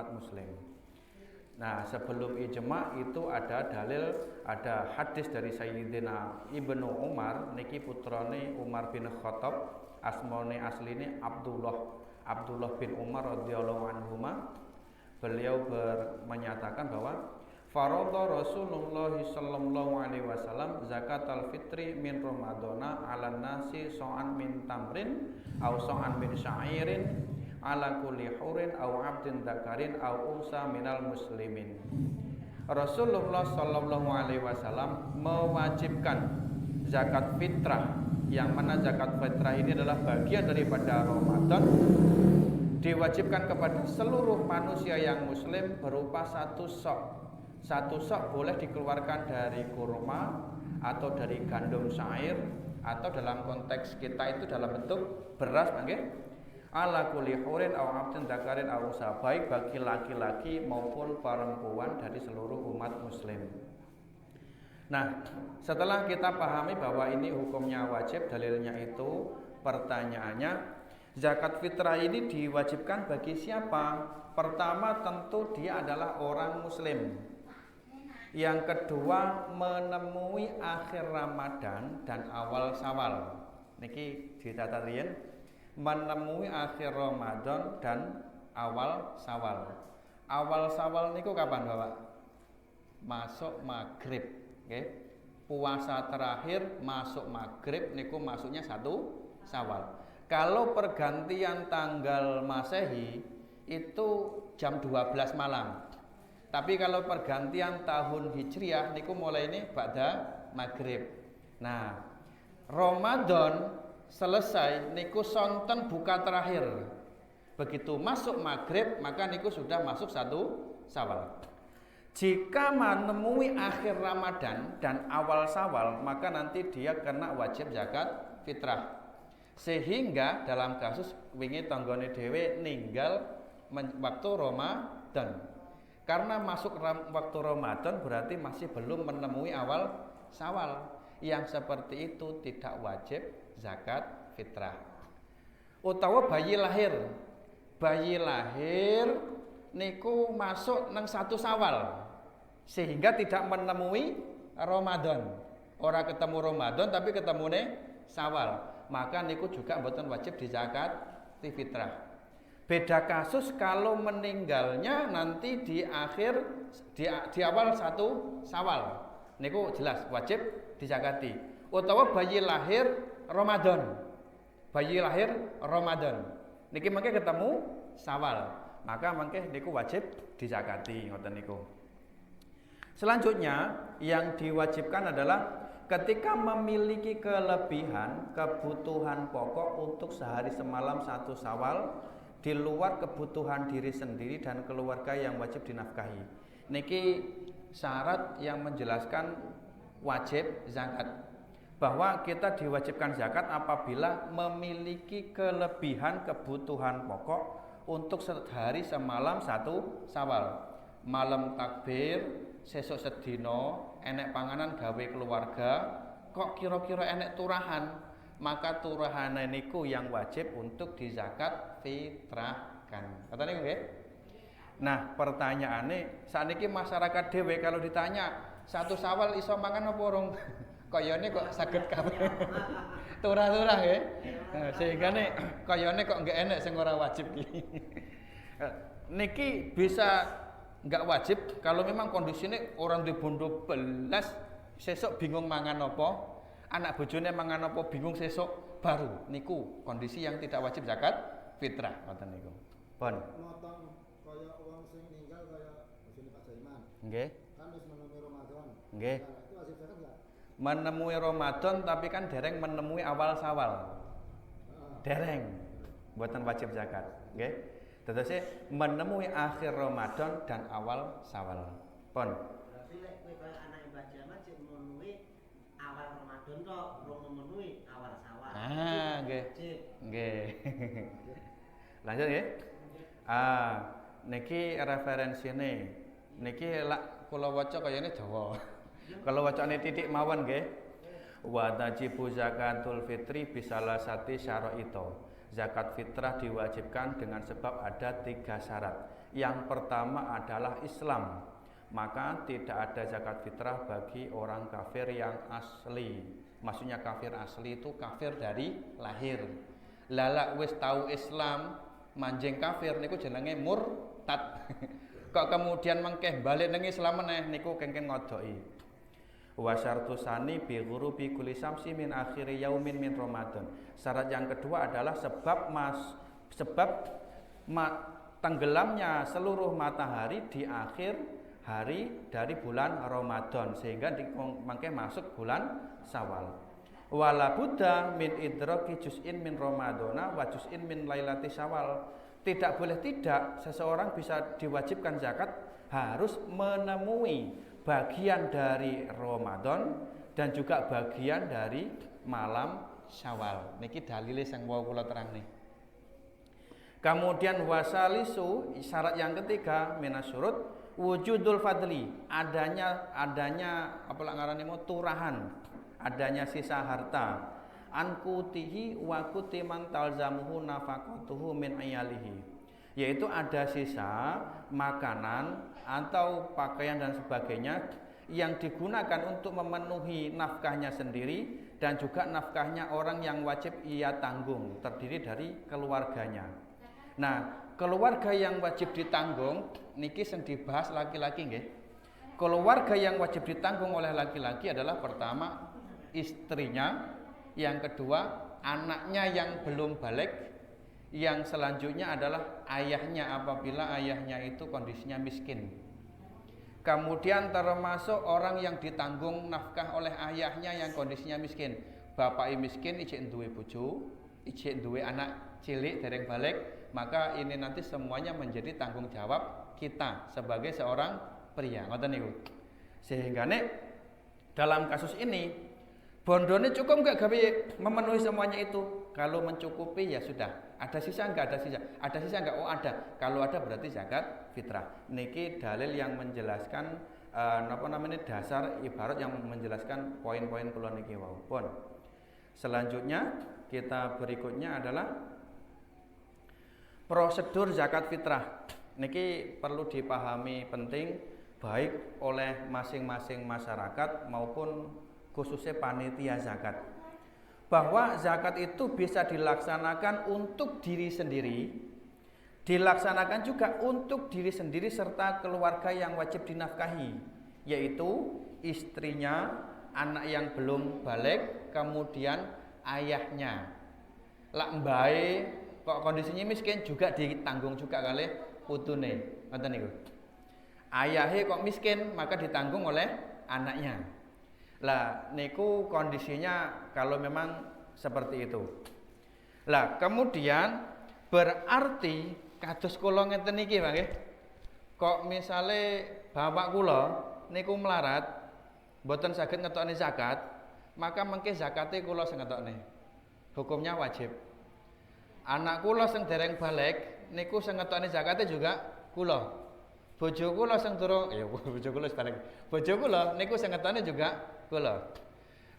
umat muslim. Nah, sebelum ijma itu ada dalil, ada hadis dari Sayyidina Ibnu Umar niki putrane Umar bin Khattab, asmane asline Abdullah bin Umar radhiyallahu anhuma. Beliau menyatakan bahwa faradha Rasulullah sallallahu alaihi wasallam zakatal fitri min Ramadana 'alan nasi so'an min tamrin aw so'an min sya'irin ala kulli hurin aw 'abdin dzakarin aw unsa minal muslimin. Rasulullah sallallahu alaihi wasallam mewajibkan zakat fitrah, yang mana zakat fitrah ini adalah bagian daripada Ramadan, diwajibkan kepada seluruh manusia yang muslim berupa satu sok. Satu sok boleh dikeluarkan dari kurma atau dari gandum syair, atau dalam konteks kita itu dalam bentuk beras, nggih. Ala kulli hurin aw 'abdin dzakarin aw unsa, baik bagi laki-laki maupun perempuan dari seluruh umat muslim. Nah, setelah kita pahami bahwa ini hukumnya wajib, dalilnya itu, pertanyaannya, zakat fitrah ini diwajibkan bagi siapa? Pertama tentu dia adalah orang muslim. Yang kedua menemui akhir Ramadan dan awal Syawal. Niki dicatat riyen, menemui akhir Ramadan dan awal Syawal. Awal Syawal niku kapan, Bapak? Masuk maghrib, okay? Puasa terakhir masuk maghrib niku masuknya 1 Syawal. Kalau pergantian tanggal Masehi itu jam 12 malam. Tapi kalau pergantian tahun Hijriah niku mulai ini ba'da maghrib. Nah, Ramadan selesai niku sonten buka terakhir. Begitu masuk maghrib maka niku sudah masuk 1 Syawal. Jika menemui akhir Ramadan dan awal Syawal, maka nanti dia kena wajib zakat fitrah. Sehingga dalam kasus wingi tanggane dhewe ninggal waktu Ramadan. Karena masuk waktu Ramadan berarti masih belum menemui awal Syawal. Yang seperti itu tidak wajib zakat fitrah. Utawa bayi lahir. Bayi lahir niku masuk nang 1 Syawal. Sehingga tidak menemui Ramadan. Ora ketemu Ramadan tapi ketemune Syawal. Maka niku juga mboten wajib di zakat fitrah. Beda kasus kalau meninggalnya nanti di awal 1 Syawal. Niku jelas wajib dizakati. Utawa bayi lahir Ramadan. Bayi lahir Ramadan. Niki mangke ketemu Syawal. Maka mangke niku wajib dizakati, ngoten niku. Selanjutnya yang diwajibkan adalah ketika memiliki kelebihan kebutuhan pokok untuk sehari semalam 1 Syawal di luar kebutuhan diri sendiri dan keluarga yang wajib dinafkahi. Niki syarat yang menjelaskan wajib zakat. Bahwa kita diwajibkan zakat apabila memiliki kelebihan kebutuhan pokok untuk sehari semalam 1 Syawal. Malam takbir, sesuk sedina enek panganan gawe keluarga, kok kira-kira enek turahan, maka turahane niku yang wajib untuk dizakat fitrahkan. Kata niku nggih. Nah, pertanyaane sakniki masyarakat dhewe kalau ditanya 1 Syawal iso mangan apa urung? Kayane kok saged kabeh. Turah-turah nggih. Nah, sehingga nek kayane kok nggak enek sing ora wajib iki. Niki bisa nggak wajib kalau memang kondisinya orang di bondo belas sesok bingung mangan apa, anak bojone mangan apa bingung sesok, baru niku kondisi yang tidak wajib zakat fitrah. Ngoten niku. Pun. Motong kaya wong sing ninggal kaya bojone Pak Jaiman. Nggih. Kan wis menemui Ramadan. Nggih. Nah, itu wajib zakat enggak? Menemui Ramadan tapi kan dereng menemui awal Syawal. Dereng. Mboten wajib zakat. Nggih. Terus menemui akhir Ramadan dan awal Syawal. Pun. Berarti lek kowe kaya anak Mbah Jamal sik memenuhi awal Ramadan tok, belum memenuhi awal Syawal. Ah, nggih. Nggih. Lanjut nggih. Niki referensine. Niki lak kula waca kayane Jawa. Kalau wacane titik mawon nggih. Wa tajibu zakatul fitri bisalasati syara'ito. Zakat fitrah diwajibkan dengan sebab ada 3 syarat. Yang pertama adalah Islam. Maka tidak ada zakat fitrah bagi orang kafir yang asli. Maksudnya kafir asli itu kafir dari lahir. Lala wis tahu Islam manjing kafir niku jenenge murtad. Kok kemudian mengkeh balik nang Islam meneh niku kengken ngodoki. Wa syartu sani bi ghurubi kulli syamsi min akhiri yaumin min Ramadan. Syarat yang kedua adalah tenggelamnya seluruh matahari di akhir hari dari bulan Ramadan sehingga mangke masuk bulan Syawal. Wala budda min idraki juz'in min Ramadana wa juz'in min lailati Syawal. Tidak boleh tidak seseorang bisa diwajibkan zakat harus menemui bagian dari Ramadan dan juga bagian dari malam Syawal. Niki dalile sing wau kula terangne. Kemudian wasalisu syarat yang ketiga minasyurut wujudul fadli, adanya apa ngaranne turahan, adanya sisa harta. Ankutihi wa kutiman talzamuhu nafaqatuhu min ayalihi, yaitu ada sisa makanan atau pakaian dan sebagainya yang digunakan untuk memenuhi nafkahnya sendiri dan juga nafkahnya orang yang wajib ia tanggung, terdiri dari keluarganya. Nah, keluarga yang wajib ditanggung niki sing dibahas laki-laki nggih. Keluarga yang wajib ditanggung oleh laki-laki adalah pertama istrinya, yang kedua anaknya yang belum balik, yang selanjutnya adalah ayahnya apabila ayahnya itu kondisinya miskin. Kemudian termasuk orang yang ditanggung nafkah oleh ayahnya yang kondisinya miskin. Bapaknya miskin, ijek duwe bojo, ijek duwe anak cilik dereng balik, maka ini nanti semuanya menjadi tanggung jawab kita sebagai seorang pria. Ngoten niku. Sehingga nek dalam kasus ini bondone cukup enggak gawe memenuhi semuanya itu? Kalau mencukupi ya sudah. Ada sisa enggak? Ada sisa. Ada sisa enggak? Oh ada. Kalau ada berarti zakat fitrah. Niki dalil yang menjelaskan dasar ibarat yang menjelaskan poin-poin kula niki wau. Pun. Selanjutnya kita berikutnya adalah prosedur zakat fitrah. Niki perlu dipahami penting baik oleh masing-masing masyarakat maupun khususnya panitia zakat. Bahwa zakat itu bisa dilaksanakan untuk diri sendiri, dilaksanakan juga untuk diri sendiri serta keluarga yang wajib dinafkahi, yaitu istrinya, anak yang belum balik, kemudian ayahnya. Lak mbae kok kondisinya miskin juga ditanggung juga kali putune. Ngoten niku. Ayahe kok miskin maka ditanggung oleh anaknya. Lah niku kondisinya kalau memang seperti itu. Lah kemudian berarti kados kula ngeten niki Pak nggih. Kok misale bapak kula niku melarat mboten saged ngetokne zakat, maka mengke zakate kula sing ngetokne. Hukumnya wajib. Anak kula sing dereng balik niku sing ngetokne zakate juga kula. Bojo kula sing durung bojo kula balik. Bojo kula niku sing ngetokne juga kula.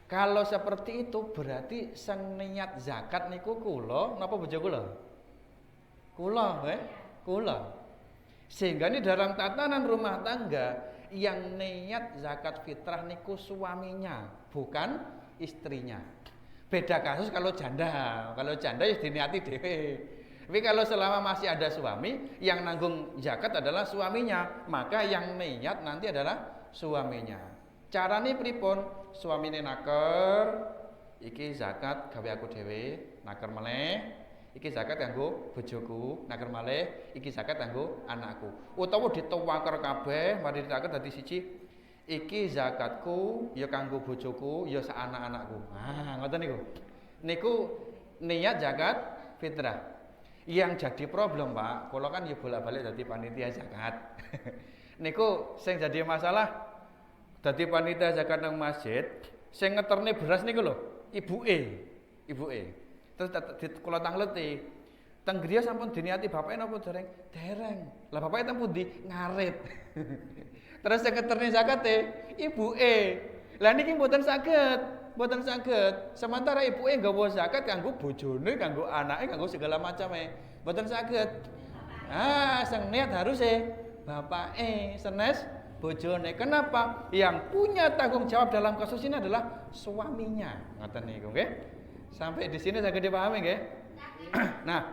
Kalau seperti itu berarti sing niat zakat niku kula napa bojo kula? Kula, kula. Sehingga ini dalam tatanan rumah tangga yang niat zakat fitrah niku suaminya, bukan istrinya. Beda kasus kalau janda. Kalau janda ya diniati dhewe. Tapi kalau selama masih ada suami, yang nanggung zakat adalah suaminya, maka yang niat nanti adalah suaminya. Carane pripun? Suamine naker, iki zakat gawe aku dhewe, naker meneh. Iki zakat kanggo bojoku, naker malih, iki zakat kanggo anakku. Utawa ditowaker kabeh, mari ditaker dadi siji. Iki zakatku ya kanggo bojoku, ya sak anak-anakku. Nah, ngoten niku. Niku niat zakat fitrah. Yang jadi problem, Pak, kula kan ya bolak-balik dadi panitia zakat. Niku sing jadi masalah dadi panitia zakat nang masjid, sing ngeterne beras niku lho, ibuke. Terus kula tangleti, teng griya sampun diniati bapake napa dereng? Dereng. Lah bapake teng pundi? Ngarit. Terus sing ngeterne zakate ibuke. Lah niki mboten saged. Sementara ibuke nggawa zakat kanggo bojone, kanggo anake, kanggo segala macame. Mboten saged. Sing niat harusnya bapake senes bojone. Kenapa? Yang punya tanggung jawab dalam kasus ini adalah suaminya. Ngoten niku nggih. Sampai di sini saged dipahami nggih. Nah,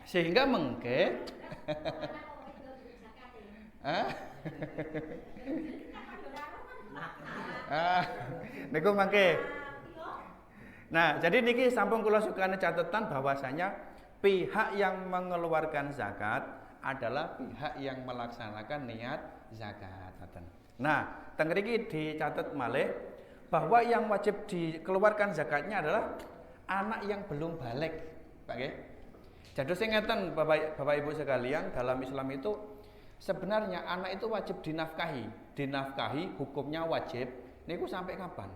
sehingga mengke niku mangke. Nah, jadi niki sampun kula sukani catatan bahwasanya pihak yang mengeluarkan zakat adalah pihak yang melaksanakan niat zakat. Nah, teng mriki dicatat malih bahwa yang wajib dikeluarkan zakatnya adalah anak yang belum balik, Pak nggih. Jadi sing ngeten Bapak Ibu sekalian, dalam Islam itu sebenarnya anak itu wajib dinafkahi. Dinafkahi hukumnya wajib. Niku sampai kapan?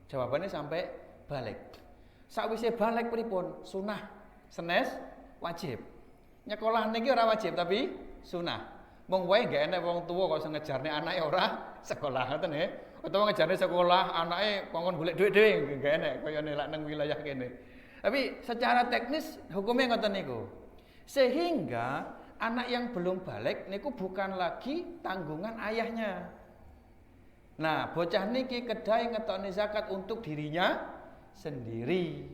Jawabannya sampai balik. Sakwise balik pripun? Sunah. Senes wajib. Nyekolah niki ora wajib tapi sunah. Wong wae gak enek wong tuwa kok ngejarne anake ora sekolah ngoten nggih. Utawa ngejarne sekolah anake kongkon golek dhuwit dhewe gak enek kaya lak nang wilayah kene. Tapi secara teknis hukumnya ngoten niku. Sehingga anak yang belum balik niku bukan lagi tanggungan ayahnya. Nah, bocah niki kedai ngetokne zakat untuk dirinya sendiri.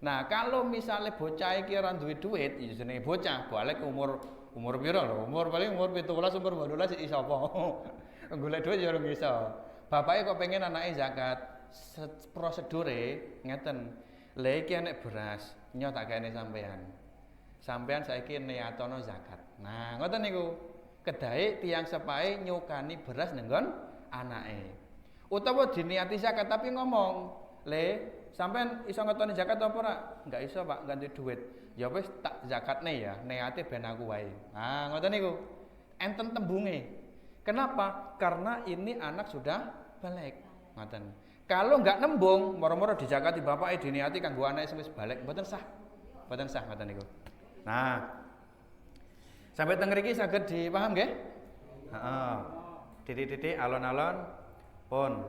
Nah, kalau misalnya bocah iki ora duwe duit, ya jenenge bocah, balik umur piro lho? Umur paling umur 17 umur 12 iso apa? Golek duit ya ora iso. Bapake kok pengen anake zakat. Prosedure ngeten. Lah iki enek beras, nyo tak gaene sampean. Sampean saiki niatono zakat. Nah, ngoten niku. Kedahe tiyang sepahe nyukani beras nenggon anake. Utawa diniati zakat tapi ngomong, "Le, sampean iso ngetoni zakat apa ora?" "Enggak iso, Pak, ganti duit." "Ya wis tak zakatne ya, niate ben aku wae." Nah, ngoten niku. Enten tembunge. Kenapa? Karena ini anak sudah balik. Ngoten. Kalau enggak nembung, moro-moro dizakati bapake diniati kanggo anake wis balik, mboten sah. Mboten sah ngoten niku. Nah, sampai teng mriki saged dipaham nggih? Heeh. Titik-titik alon-alon pun.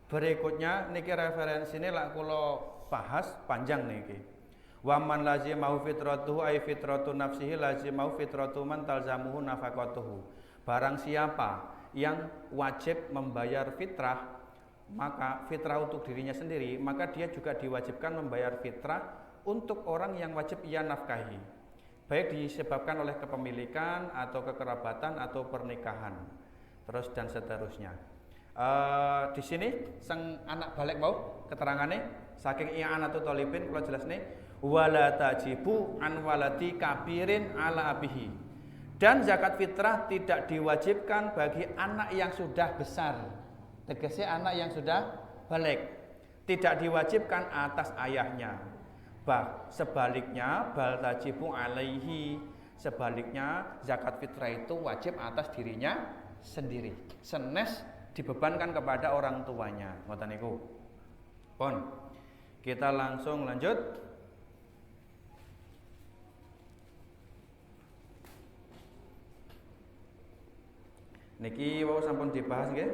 Berikutnya niki referensine lak kula bahas panjang niki. Wa man lazimahu fitratuhu ay fitratu nafsihi lazimahu fitratu man talzamuhu nafaqatuhu. Barang siapa yang wajib membayar fitrah, maka fitrah untuk dirinya sendiri, maka dia juga diwajibkan membayar fitrah untuk orang yang wajib ia nafkahi. Baik disebabkan oleh kepemilikan atau kekerabatan atau pernikahan. Terus dan seterusnya. Di sini sang anak balik mau keterangannya saking i'anatu talibin kula jelasne wala tajibu an waladi kabirin ala abihi. Dan zakat fitrah tidak diwajibkan bagi anak yang sudah besar. Tegasnya anak yang sudah balik tidak diwajibkan atas ayahnya. Sebaliknya bal tajibu alaihi. Sebaliknya zakat fitrah itu wajib atas dirinya sendiri. Senes dibebankan kepada orang tuanya. Ngoten niku. Pun. Kita langsung lanjut. Niki wau sampun dibahas nggih.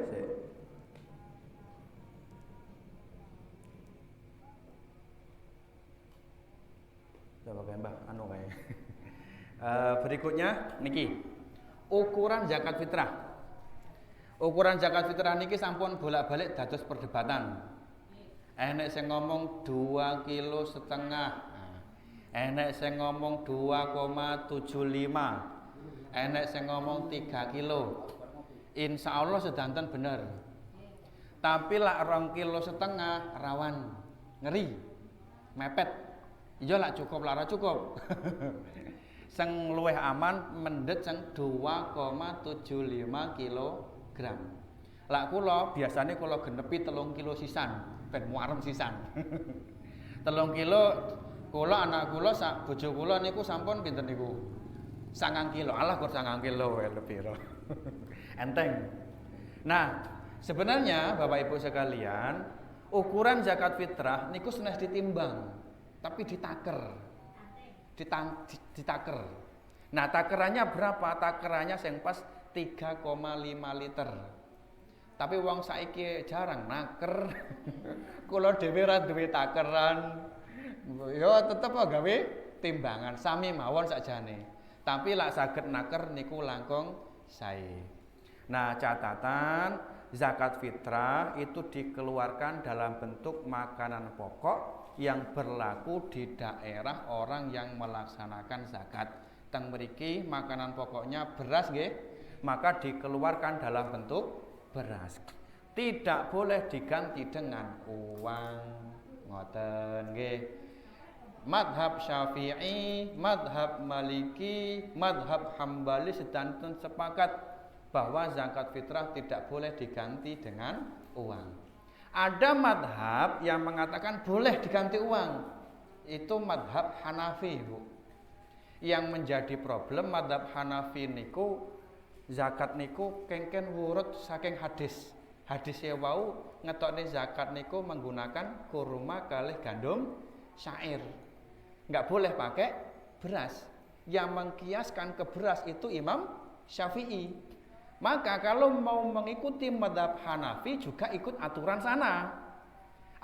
Coba kayak Mbah anu kayak. Berikutnya niki. Ukuran zakat fitrah. Ukuran zakat fitrah niki sampun bolak-balik dados perdebatan. Enek sing ngomong 2,5 kilo. Enek sing ngomong 2,75. Enek sing ngomong 3 kilo. Insya Allah sedanten bener. Tapi lak 2,5 kilo rawan ngeri, mepet. Iya lak cukup lara cukup. Sing luwih aman mendhet sing 2,75 kilogram. Lak kula biasane kula genepi 3 kilo sisan, ben muarem sisan. 3 kilo kula anak kula sak bojo kula niku sampun pinten niku? 9 kilo. Alah kok 9 kilo lebih ro. Enteng. Nah, sebenarnya Bapak Ibu sekalian, ukuran zakat fitrah niku senes ditimbang, tapi ditaker. Ditaker. Nah, takerannya berapa? Takerannya sing pas 3,5 liter. Tapi wong saiki jarang naker. Kula dhewe ra duwe takeran. Ya tetep gawe timbangan sami mawon sakjane. Tapi lak saged naker niku langkung sae. Nah, catatan zakat fitrah itu dikeluarkan dalam bentuk makanan pokok yang berlaku di daerah orang yang melaksanakan zakat. Teng mriki makanan pokoknya beras nggih, maka dikeluarkan dalam bentuk beras. Tidak boleh diganti dengan uang. Ngoten nggih. Madhab Syafi'i, madhab Maliki, madhab Hambali sedanten sepakat bahwa zakat fitrah tidak boleh diganti dengan uang. Ada madhab yang mengatakan boleh diganti uang. Itu madhab Hanafi, Bu. Yang menjadi problem madhab Hanafi niku zakat niku kengken wurut saking hadis. Hadisnya wau ngetokne zakat niku menggunakan kurma kalih gandum syair. Enggak boleh pakai beras. Yang mengkiaskan ke beras itu Imam Syafi'i. Maka kalau mau mengikuti madhab Hanafi juga ikut aturan sana.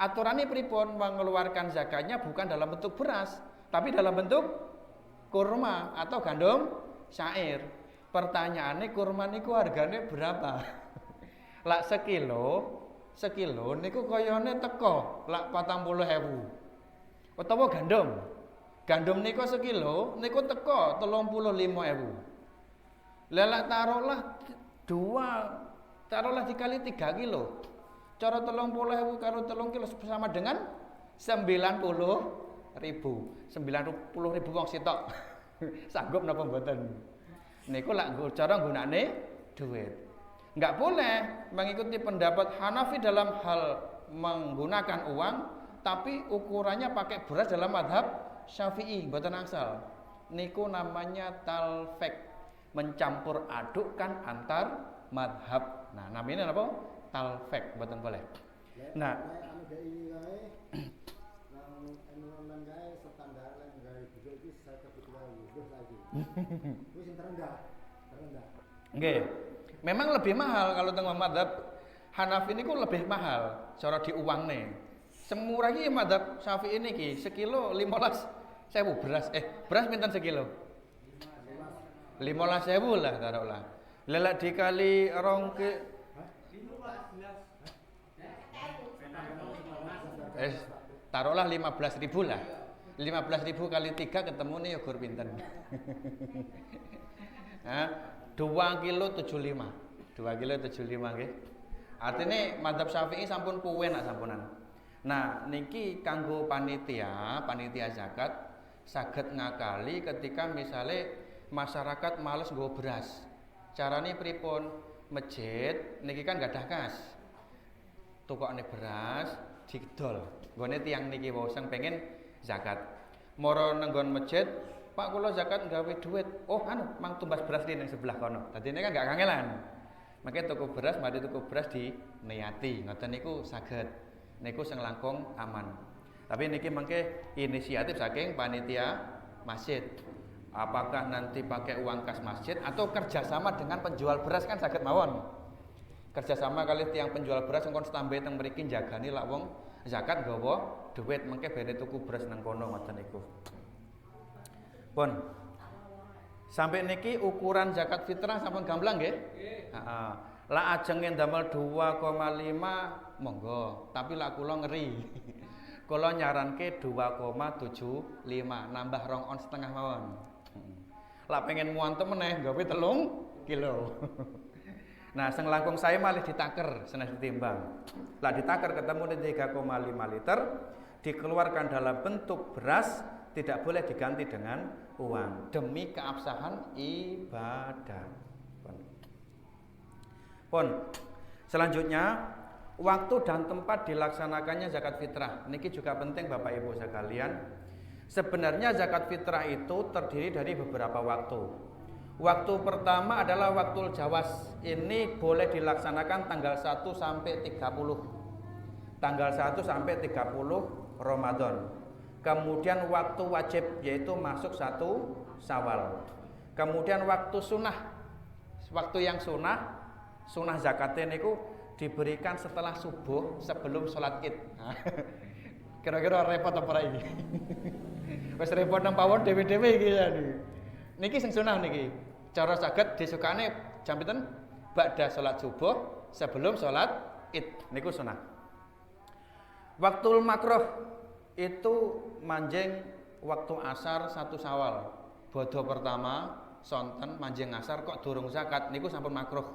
Aturannya pripun? Mengeluarkan zakatnya bukan dalam bentuk beras, tapi dalam bentuk kurma atau gandum syair. Pertanyaannya kurma niku harganya berapa? Lak sekilo niku koyone teko lak 40.000. Utawa gandum. Gandum niku sekilo niku teko 35.000. Lelak taruhlah dikali 3 kilo. Cara 30.000 karo 3 kilo sama dengan 90.000. 90.000 wong sitok. Sanggup napa mboten? Niku lak cara nggunakne duit. Enggak boleh mengikuti pendapat Hanafi dalam hal menggunakan uang, tapi ukurannya pakai beras dalam madhab Syafi'i, mboten angsal. Niku namanya talfek, mencampur adukkan antar madhab. Nah, namanya apa? Talfek, mboten boleh. Nah, anu DI kae nang online kae standar lan gawe video iki saya kebetulan wis lagi. Wis terendah. Nggih. Memang lebih mahal kalau teng madhab Hanafi niku lebih mahal cara diuangne. Semurah iki madhab Syafi'i niki sekilo 15.000 beras. Beras pinten sekilo? 15.000 lah taruhlah. Lelak dikali rong ke taruhlah 15.000 lah. 15.000 kali 3 ketemu nih gur pinten. 2 kilo 75. 2 kilo 75 nggih. Artine madzhab Syafi'i sampun kuwen nak sampunan. Nah, niki kanggo panitia zakat saged ngakali ketika misalnya masyarakat males nggo beras. Carane pripun? Masjid niki kan gadah kas. Tukokne beras didol. Nggone tiyang niki wau sing pengen zakat. Moro nang nggon masjid, Pak kula zakat gawe duit. Oh, mang tumbas beras di nang sebelah kono. Dadine kan gak kangelan. Makanya tuku beras, mari tuku beras di niati. Ngoten niku saged. Niku sing langkung aman. Tapi niki mangke inisiatif saking panitia masjid. Apakah nanti pakai uang kas masjid atau kerjasama dengan penjual beras kan saged mawon. Kerjasama kali tiang penjual beras engkon stambe teng mriki jagani lak wong zakat nggawa duit mengke bene tuku beras nang kono ngoten niku. Pun. Sampai niki ukuran zakat fitrah sampun gamblang nggih? Heeh. Lah ajenge ndamel 2,5 monggo, tapi lak kula ngeri. Kula nyaranke 2,75, nambah 2 ons setengah mawon. Lah pengen muantem meneh gawe 3 kilo. Nah, sing langkung saya malih ditaker senes ditimbang. Lah ditaker ketemu di 3,5 liter, dikeluarkan dalam bentuk beras, tidak boleh diganti dengan uang demi keabsahan ibadah. Pun selanjutnya waktu dan tempat dilaksanakannya zakat fitrah. Niki juga penting Bapak Ibu sekalian. Sebenarnya zakat fitrah itu terdiri dari beberapa waktu. Waktu pertama adalah waktu jawas. Ini boleh dilaksanakan tanggal 1 sampai 30. Tanggal 1 sampai 30 Ramadan. Kemudian waktu wajib yaitu masuk 1 Syawal. Kemudian waktu sunnah. Waktu yang sunnah zakatnya niku diberikan setelah subuh sebelum sholat id. Kira-kira repot apa ini? Wes repot nang pawon dewe-dewe iki ya nih. Niki sing sunah niki. Cara saged disukane jam pinten? Ba'da salat subuh sebelum salat Id. Niku sunah. Waktul makruh itu manjing waktu asar 1 Syawal. Bodho pertama sonten manjing asar kok durung zakat niku sampun makruh.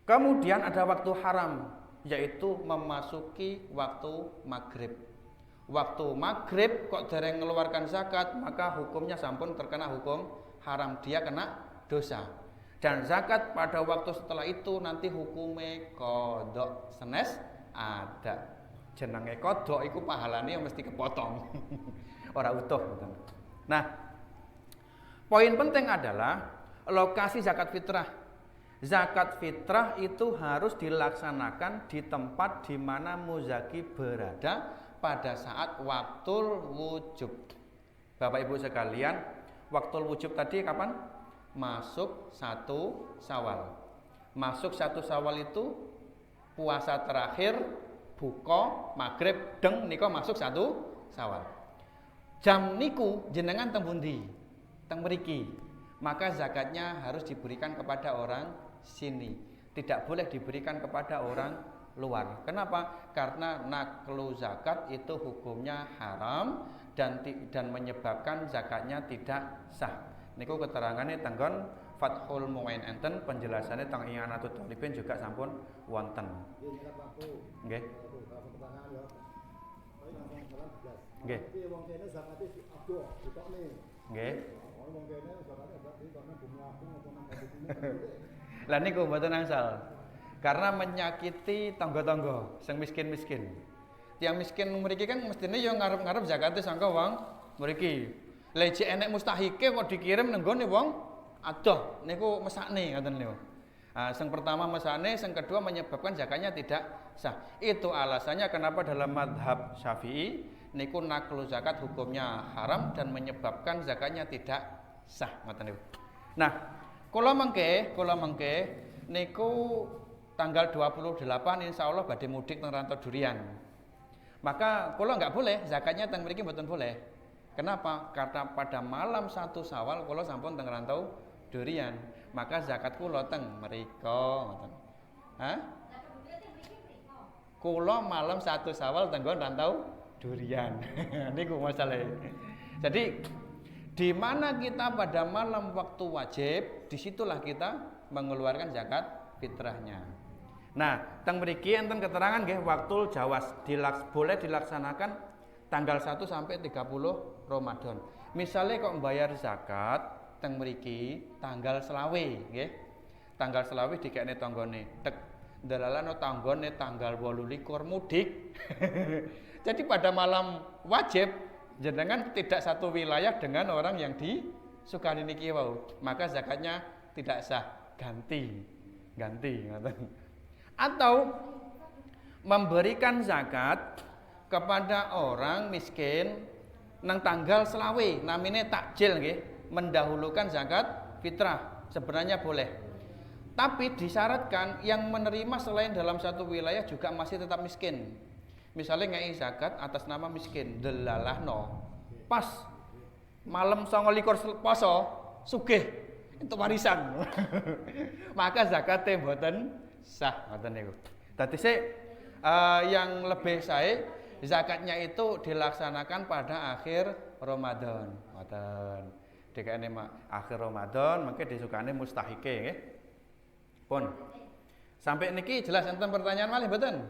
Kemudian ada waktu haram yaitu memasuki waktu maghrib. Waktu maghrib kok dereng mengeluarkan zakat maka hukumnya sampun terkena hukum haram, dia kena dosa. Dan zakat pada waktu setelah itu nanti hukumnya kodok senes ada. Jenenge kodok iku pahalane mesti kepotong. Ora utuh. Nah, poin penting adalah lokasi zakat fitrah. Zakat fitrah itu harus dilaksanakan di tempat di mana muzaki berada pada saat waktul wujub. Bapak Ibu sekalian, waktul wujub tadi kapan? Masuk 1 Syawal. Masuk 1 Syawal itu puasa terakhir, buka, maghrib, deng nika masuk 1 Syawal. Jam niku jenengan teng pundi? Teng mriki. Maka zakatnya harus diberikan kepada orang sini. Tidak boleh diberikan kepada orang luar. Kenapa? Karena naklu zakat itu hukumnya haram dan menyebabkan zakatnya tidak sah. Niku keterangannya tenggon Fathul Mu'in enten, penjelasannya teng I'anatul Thalibin juga sampun wonten. Nggih. Nggih. Wong kene zakate adoh ditokne. Nggih. Wong kene zakate berarti karena bumi aku maupun nang Lah niku mboten angsal. Karena menyakiti tangga-tangga sing miskin-miskin. Tiang miskin mriki kan mestine ya ngarep-ngarep zakate sangka wong mriki. Lah jek enek mustahike kok dikirim nang nggone wong adoh niku mesakne ngoten niku. Yang pertama mesakne, yang kedua menyebabkan zakatnya tidak sah. Itu alasannya kenapa dalam madhab Syafi'i niku naklu zakat hukumnya haram dan menyebabkan zakatnya tidak sah ngoten niku. Nah, kula mengke niku tanggal 28 insyaallah badhe mudik teng Rantau Durian. Maka kula enggak boleh zakatnya teng mriki mboten boleh. Kenapa? Karena pada malam 1 Syawal kula sampun teng Rantau Durian. Maka zakat kula teng mriko ngoten. Hah? Kula malam 1 Syawal teng Rantau Durian. Niku masalahnya. Jadi di mana kita pada malam waktu wajib, disitulah kita mengeluarkan zakat fitrahnya. Nah, teng mriki enten keterangan nggih waktul jawas boleh dilaksanakan tanggal 1 sampai 30 Ramadan. Misalnya kok membayar zakat teng mriki tanggal selawe nggih. Tanggal selawe dikekne tanggane. Tek dalalane tanggane tanggal 28 mudik. Jadi pada malam wajib jenengan tidak satu wilayah dengan orang yang disukani niki wau. Maka zakatnya tidak sah, ganti ngoten. Atau memberikan zakat kepada orang miskin nang tanggal selawe namine takjil nggih, mendahulukan zakat fitrah sebenarnya boleh. Tapi disyaratkan yang menerima selain dalam satu wilayah juga masih tetap miskin. Misalnya ngei zakat atas nama miskin, delalahno. Pas malam 29 poso sugih itu warisan. Maka zakatnya mboten sah ngoten niku. Dadi yang lebih sae zakatnya itu dilaksanakan pada akhir Ramadan. Ngoten. Dikene akhir Ramadan mengke disukane mustahike nggih. Pun. Sampai niki jelas enten pertanyaan malih mboten?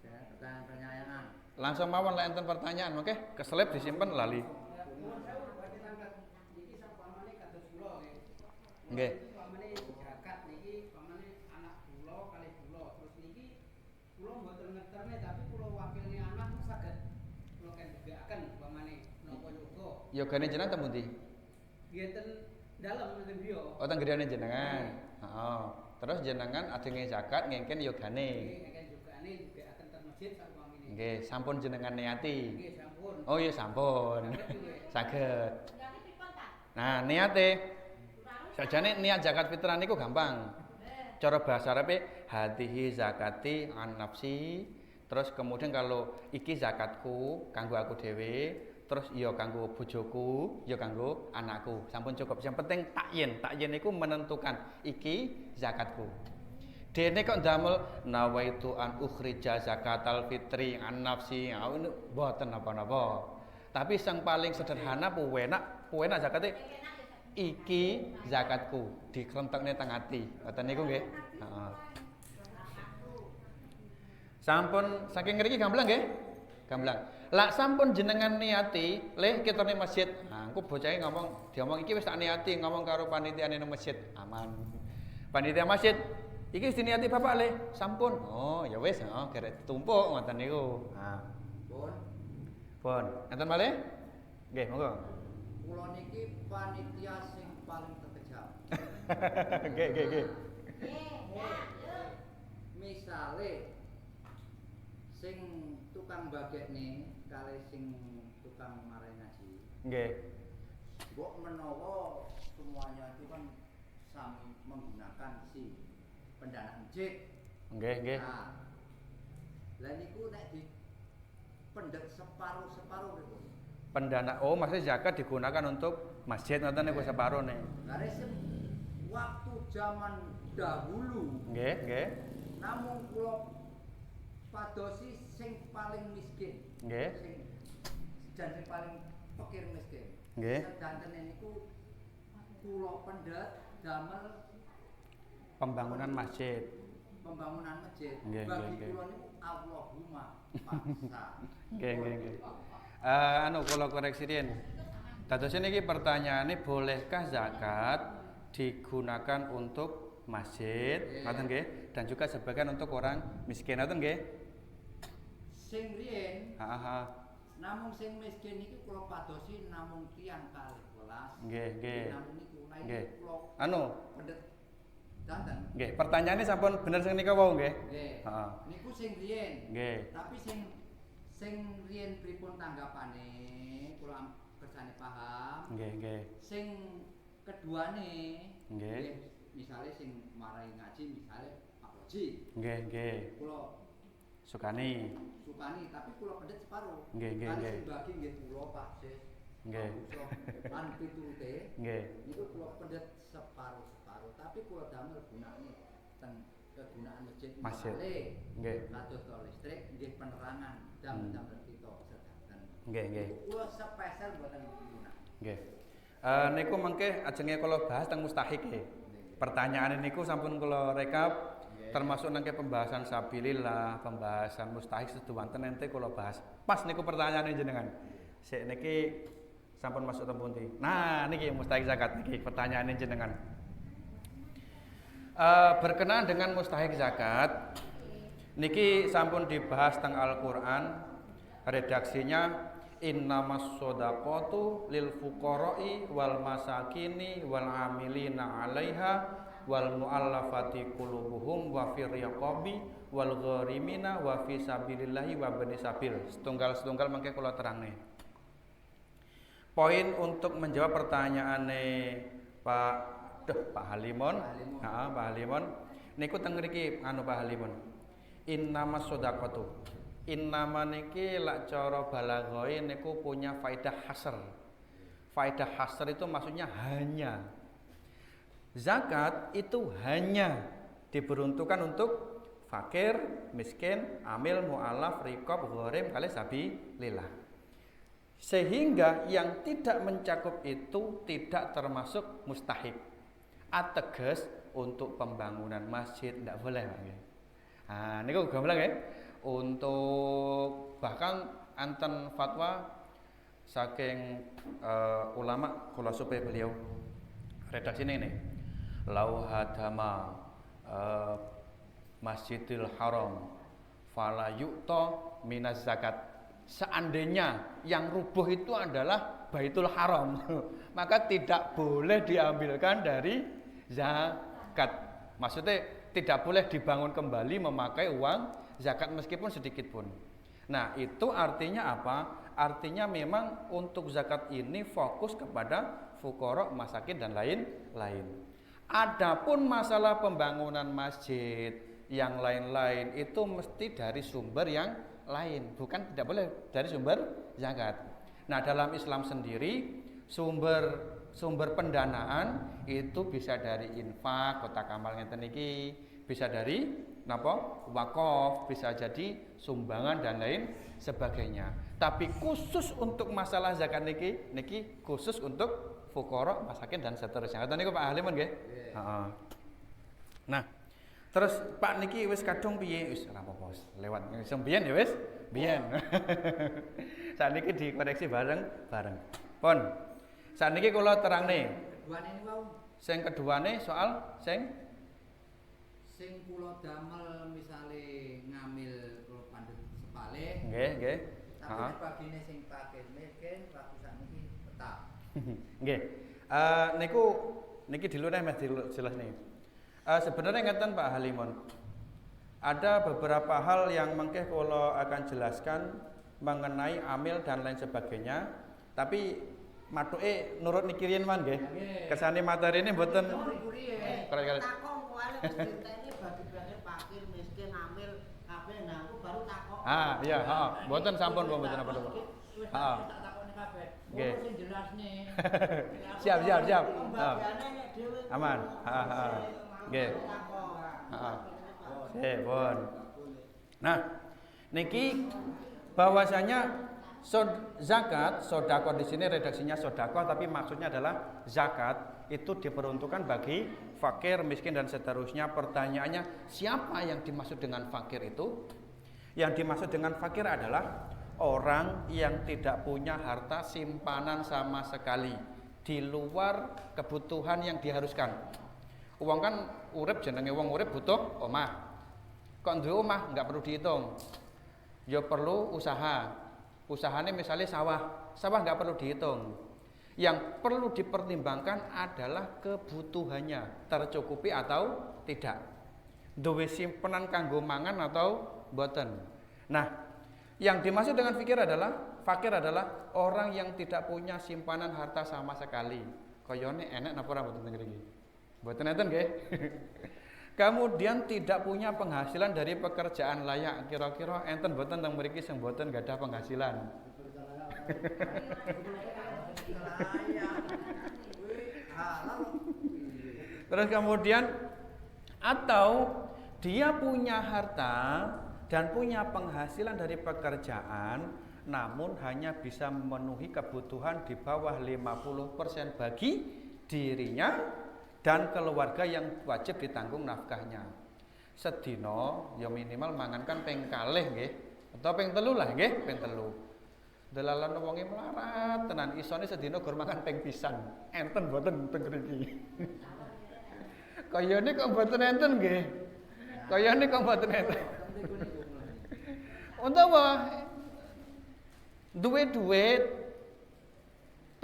Pertanyaan. Langsung mawon lek enten pertanyaan mengke keselip disimpen lali. Nggih. Yogane jenengan teng pundi? Nggih ten dalem ten griya. Oh teng griyane jenengan. Heeh. Terus jenengan ajenge zakat ngengken yogane. Ngengken yogane ndekaken teng masjid sampamine. Nggih, sampun jenengan niati. Nggih, sampun. Oh iya sampun. Saged. Nah, niate sajane niat zakat fitrah niku gampang. Cara bahasa Arabe hadihi zakati an nafsi. Terus kemudian kalau iki zakatku kanggo aku dhewe, terus ya kanggo bojoku, ya kanggo anakku. Sampun cukup. Yang penting takyin. Takyin niku menentukan iki zakatku. Dene kok ndamel nawaitu an ukhrija zakatal fitri an nafsi. Mboten napa-napa. Tapi yang paling sederhana puwenak zakate iki zakatku dikrentekne teng ati. Ngoten niku nggih. Heeh. Sampun saking ngriki gamblang nggih? Gamblang. Lah sampun jenengan niati, leh kita ning masjid. Nah, engko bocahe diomong iki wis tak niati ngomong karo panitiane ning masjid. Aman. Panitia masjid, iki wis diniati Bapak leh, sampun. Oh, ya wis, gerek ditumpuk ngoten niku. Nah. Pun. Enten malih? Nggih, monggo. Kula niki panitia sing paling terkejam. Nggih. Misale sing tukang bagekne kalih sing tukang marai ngaji. Nggih. Mbok menawa semuanya itu kan sami menggunakan si pendanaan masjid. Nggih. Nah, lah niku nek di pendet separuh niku. Pendana maksudnya zakat digunakan untuk masjid ngoten niku separuh nih. Lah waktu zaman dahulu. Nggih. Namung kula padosi sing paling miskin. Nggih. Sing paling fakir miskin. Nggih. Sedantene niku kula pendet damel Pembangunan masjid. Nggih. Bagi kula niku Allahumma paksa. Nggih. Kula koreksi riyen. Dados niki pertanyaane bolehkah zakat digunakan untuk masjid, ngoten nggih, dan juga sebagian untuk orang miskin, ngoten nggih? Sing riyen, namung sing miskin iki kula padosi namung tiyang kalih welas. Nggih. Namung niku Nggih. Kula pendet danten. Nggih, pertanyaane sampun bener sing nika wau nggih. Nggih. Heeh. Niku sing riyen. Nggih. Tapi sing riyen pripun tanggapane kula kersane paham. Nggih. Sing keduane Nggih. Misale sing marai ngaji misale Pak Loji. Nggih. Kula Sukani, tapi kula pendet separuh. Nggih. Sing bagi nggih kula Pak Sis. Nggih. Lan pitulute. Nggih. Niku kula pendet separuh, tapi kula damel gunane teng kegunaan masjid. Nggih. Kados listrik nggih penerangan damel kita sedanten. Nggih. Kula spesial mboten gunaan. Nggih. Niku mengke ajenge kula bahas teng mustahik nggih. Pertanyaan niku sampun kula rekap termasuk nangke pembahasan sabilillah, pembahasan mustahik seduwanten ente kula bahas. Pas niku pertanyaane jenengan. Sik niki sampun masuk teng pundi? Nah, niki mustahik zakat niki pertanyaane jenengan. Berkenaan dengan mustahik zakat niki sampun dibahas teng Al-Qur'an. Redaksinya innamas shadaqatu lil fuqara'i wal masakini wal amilina 'alaiha wal mu'allafati qulubuhum wa fir riqabi wal gharimina wa fi sabilillahi wa bani sabil. Setunggal mangke kula terangne. Poin untuk menjawab pertanyaane Pak Halimon. Pak Halimon. Niku teng mriki Pak Halimon. Innamas shadaqatu. Innama niki lak cara balaghoi niku punya faedah hasr. Faedah hasr itu maksudnya hanya. Zakat itu hanya diperuntukkan untuk fakir, miskin, amil, mu'alaf, riqab, gharim, kali sabilillah. Sehingga yang tidak mencakup itu tidak termasuk mustahik. Ateges untuk pembangunan masjid tidak boleh, Pak. Nah, niku gamblang ya. Untuk bahkan anten fatwa saking ulama kula supaya beliau redaksi ini lau hadama Masjidil Haram fala yu'ta minaz zakat. Seandainya yang rubuh itu adalah Baitul Haram maka tidak boleh diambilkan dari zakat. Maksudnya tidak boleh dibangun kembali memakai uang zakat meskipun sedikit pun. Nah, itu artinya apa? Artinya memang untuk zakat ini fokus kepada fuqara, masakin dan lain-lain. Adapun masalah pembangunan masjid yang lain-lain itu mesti dari sumber yang lain, bukan tidak boleh dari sumber zakat. Nah, dalam Islam sendiri sumber pendanaan itu bisa dari infak, kotak amal ngeten iki, bisa dari napa? Wakaf, bisa jadi sumbangan dan lain sebagainya. Tapi khusus untuk masalah zakat niki khusus untuk fuqara, masakin dan seterusnya. Ngoten niku Pak Halim nggih? Heeh. Nah, terus Pak niki wis kadung piye? Wis ora apa-apa, lewat sembiyen ya wis, biyen. Saniki dikoreksi bareng-bareng. Pun. Saniki kula terangne. Keduane niku wau. Sing keduane soal sing kula damel misale ngambil kula pandhet sepalih. nggih. Tapi nek bagine sing fakir miskin waktu sakniki petang. Nggih. Niki dilureh Mas jelas nih. Sebenarnya ngeten Pak Halimon. Ada beberapa hal yang mengke kula akan jelaskan mengenai amil dan lain sebagainya. Tapi matuke nurut niki riyen man nggih. Kersane materi ini mboten keren-keren. Takon kuwi wis diteni bagi-bagi fakir, miskin, amil, kabeh nah aku baru takon. Iya, heeh. Mboten sampun mboten apa-apa. Heeh. Tak takoni kabeh. Nggih. Ono sing jelasne. Siap. Pembagiane nek dhewe Aman. Heeh. Nggih. Heeh. Pun. Nah, niki bahwasanya zakat, sedekah di sini redaksinya sedekah tapi maksudnya adalah zakat itu diperuntukkan bagi fakir, miskin dan seterusnya. Pertanyaannya, siapa yang dimaksud dengan fakir itu? Yang dimaksud dengan fakir adalah orang yang tidak punya harta simpanan sama sekali di luar kebutuhan yang diharuskan. Uang kan urip, jenenge wong urip butuh omah. Kok duwe omah nggak perlu dihitung. Ya perlu usaha. Usahanya misalnya sawah nggak perlu dihitung. Yang perlu dipertimbangkan adalah kebutuhannya, tercukupi atau tidak. Duwe simpenan kanggo mangan atau mboten. Nah, yang dimaksud dengan fakir adalah orang yang tidak punya simpanan harta sama sekali. Koyone enak napa ora mboten ngriki? Mboten enten nggih. Kemudian tidak punya penghasilan dari pekerjaan layak. Kira-kira enten mboten teng mriki sing mboten gadah penghasilan? Terus kemudian atau dia punya harta dan punya penghasilan dari pekerjaan namun hanya bisa memenuhi kebutuhan di bawah 50% bagi dirinya dan keluarga yang wajib ditanggung nafkahnya. Sedina ya minimal mangan kan ping kalih nggih atau ping telu lah nggih, ping telu. Delalan wonge melarat tenan isone sedina gur mangan ping pisan. Enten mboten teng mriki. Kayane kok mboten enten nggih. Kayane kok mboten enten. Utawa duwe duit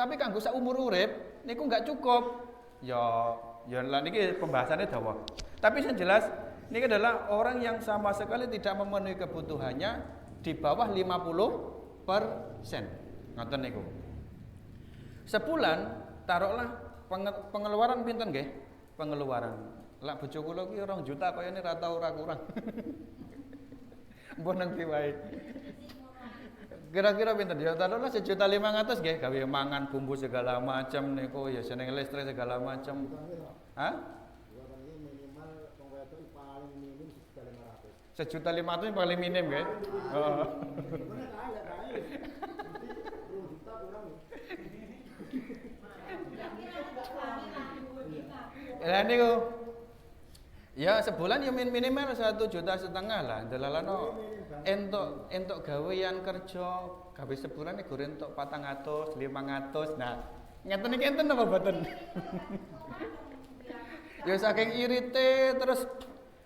tapi kanggo sak umur urip niku enggak cukup. Ya lah niki pembahasannya dawa. Tapi yang jelas niki adalah orang yang sama sekali tidak memenuhi kebutuhannya di bawah 50%. Ngoten niku. Sebulan taruhlah pengeluaran pinten nggih? Pengeluaran. Lah bojo kula ki 2 juta kayane ra tau ora kurang. Mbon nang wae. Kira-kira pinten ya? Taruhlah 1.500.000 nggih, gawe mangan bumbu segala macam niku ya seneng listrik segala macam. Hah? Minimal pengwetok paling minim 1.500.000. 1.500.000 paling minim nggih. Oh. Lah niku ya sebulan ya minimal 1,5 juta lah. Delalano entuk gawean kerja gawe sebulan iki gur entuk 400, 500. Nah, ngeten iki enten apa boten? Ya saking irite terus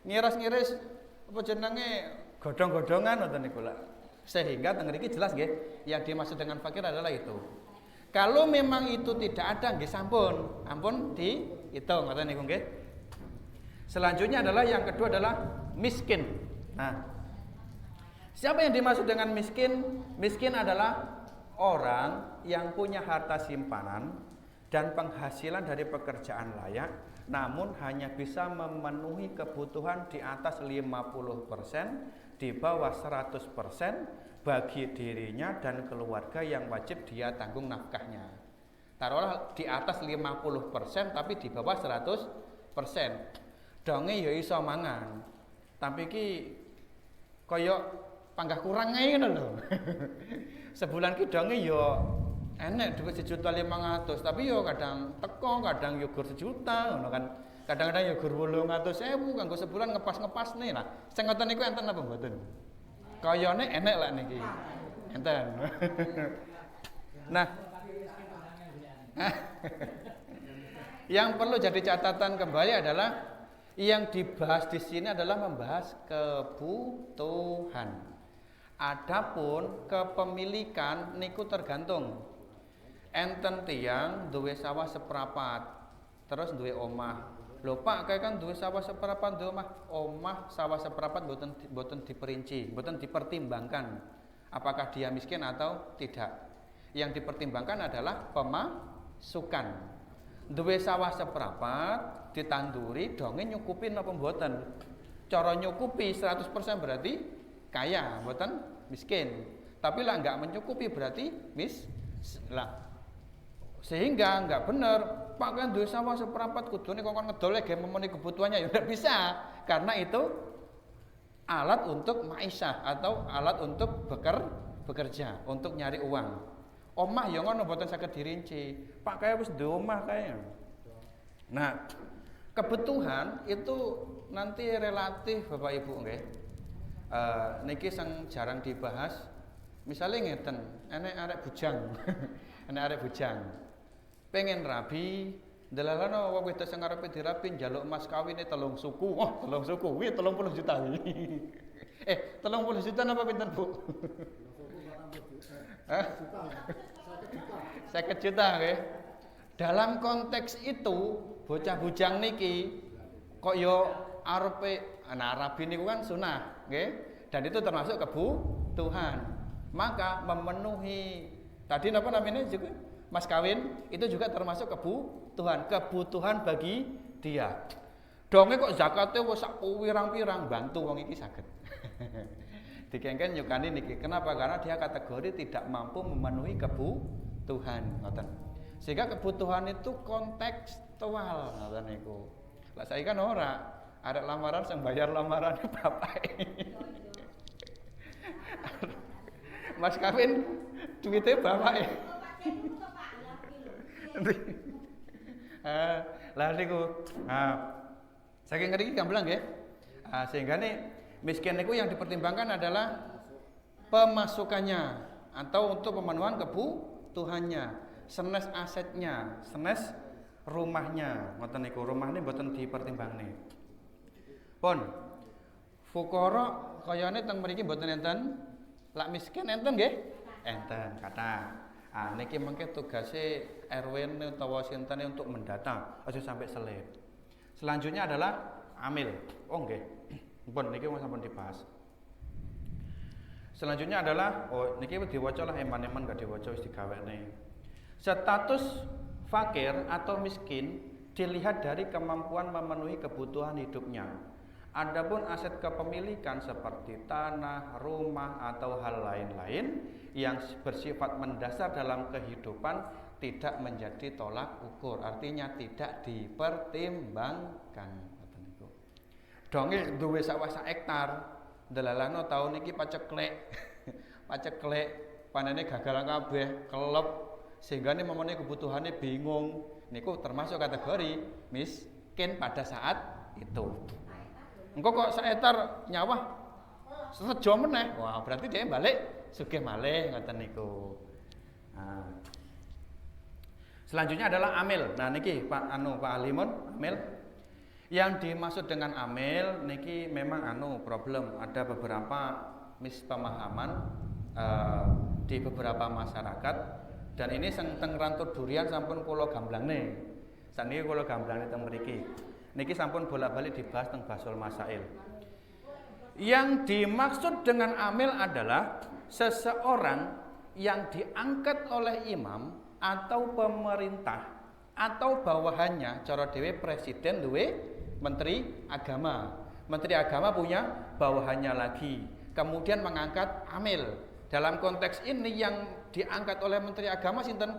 ngiris-ngiris apa jenenge godhong-godhongan ngoten niku lak. Sehingga teng mriki jelas nggih, yang dimaksud dengan fakir adalah itu. Kalau memang itu tidak ada nggih sampun, ampun dihitung ngoten niku nggih. Selanjutnya adalah yang kedua adalah miskin. Nah, siapa yang dimaksud dengan miskin? Miskin adalah orang yang punya harta simpanan dan penghasilan dari pekerjaan layak, namun hanya bisa memenuhi kebutuhan di atas 50%, di bawah 100% bagi dirinya dan keluarga yang wajib dia tanggung nafkahnya. Taruhlah di atas 50% tapi di bawah 100%. Donge ya iso mangan. Tapi ki kaya panggah kurang ae ngono lho. Sebulan ki donge ya enek duit 1.500.000 tapi yo kadang teko, kadang yo gur 1 juta ngono kan. Kadang-kadang yo gur 800.000 kanggo sebulan ngepas-ngepasne. Nah, sing ngoten niku enten apa mboten? Kayane enek lah niki. Enten. Nah, yang perlu jadi catatan kembali adalah yang dibahas di sini adalah membahas kebutuhan. Adapun kepemilikan niku tergantung. Enten tiyang duwe sawah seperapat, terus duwe omah. Lho Pak, kayak kan duwe sawah seperapat, duwe omah sawah seperapat boten diperinci, boten dipertimbangkan apakah dia miskin atau tidak. Yang dipertimbangkan adalah pemasukan. Duwe sawah seperapat ditanduri donge nyukupin apa mboten. Cara nyukupi 100% berarti kaya, mboten miskin. Tapi lah enggak mencukupi berarti lah. Sehingga enggak benar, Pak kan duwe sawah seperapat kudune kok ngedole ge memenuhi kebutuhannya ya enggak bisa. Karena itu alat untuk maisha atau alat untuk bekerja, untuk nyari uang. Omah ya ngono mboten saged dirinci. Pak kaya wis duwe omah kaya. Nah, kebutuhan itu nanti relatif Bapak Ibu nggih. Niki sing jarang dibahas. Misalnya ngeten, enek arek bujang. Enek arek bujang. Pengen rabi, delalano wong wedok sing arepe dirabi njaluk mas kawine 3 suku. Oh, 3 suku kuwi 30 juta. 30 juta napa pinten, Bu? 50 juta nggih. Dalam konteks itu, bocah bujang niki kok yo arepe rabi niku kan sunah, nggih. Dan itu termasuk kebutuhan. Maka memenuhi tadi napa namanya juga mas kawin itu juga termasuk kebutuhan bagi dia. Donge kok zakate wis sak pirang-pirang bantu wong iki saged. Dikengken nyukani niki. Kenapa? Karena dia kategori tidak mampu memenuhi kebutuhan, ngoten. Sehingga kebutuhan itu kontekstual, ngoten niku. Lah saiki kan ora arek lamaran sing bayar lamaran bapake. Mas kawin duwite bapake. Lah niku saking ngriki gamblang nggih. Sehingga nih miskin niku yang dipertimbangkan adalah pemasukannya atau untuk pemenuhan kebutuhannya, senes asetnya, senes rumahnya. Ngoten niku, rumah ini mboten dipertimbangne. Pun fuqara kayane teng mriki mboten enten. Lak miskin enten nggih? Enten kata. Niki mengke tugase RW utawa sinten untuk mendata, aja sampai selip. Selanjutnya adalah amil. Oh nggih. Pun niki sampun dibahas. Selanjutnya adalah niki diwaca lah eman-eman gak diwaca wis digawekne. Status fakir atau miskin dilihat dari kemampuan memenuhi kebutuhan hidupnya. Adapun aset kepemilikan seperti tanah, rumah atau hal lain-lain yang bersifat mendasar dalam kehidupan tidak menjadi tolak ukur, artinya tidak dipertimbangkan. Donge duwe sawah sak hektar, delalano tahun iki paceklek. Paceklek, panene gagal kabeh, kelep sehingga memenuhi kebutuhannya bingung. Niku termasuk kategori miskin pada saat itu. Engko kok sak hektar nyawah sejo meneh. Wah, berarti dia balik sugih malih ngoten niku. Selanjutnya adalah amil. Nah niki Pak Alimun, amil. Yang dimaksud dengan amil niki memang problem. Ada beberapa mispemahaman di beberapa masyarakat dan ini sing teng Rantur Durian sampun kula gamblangne. Saniki kula gamblangne teng mriki. Niki sampun bolak-balik dibahas teng Basul Masail. Yang dimaksud dengan amil adalah seseorang yang diangkat oleh imam atau pemerintah atau bawahannya, cara dhewe presiden duwe menteri agama. Menteri agama punya bawahannya lagi. Kemudian mengangkat amil. Dalam konteks ini yang diangkat oleh Menteri Agama sinten?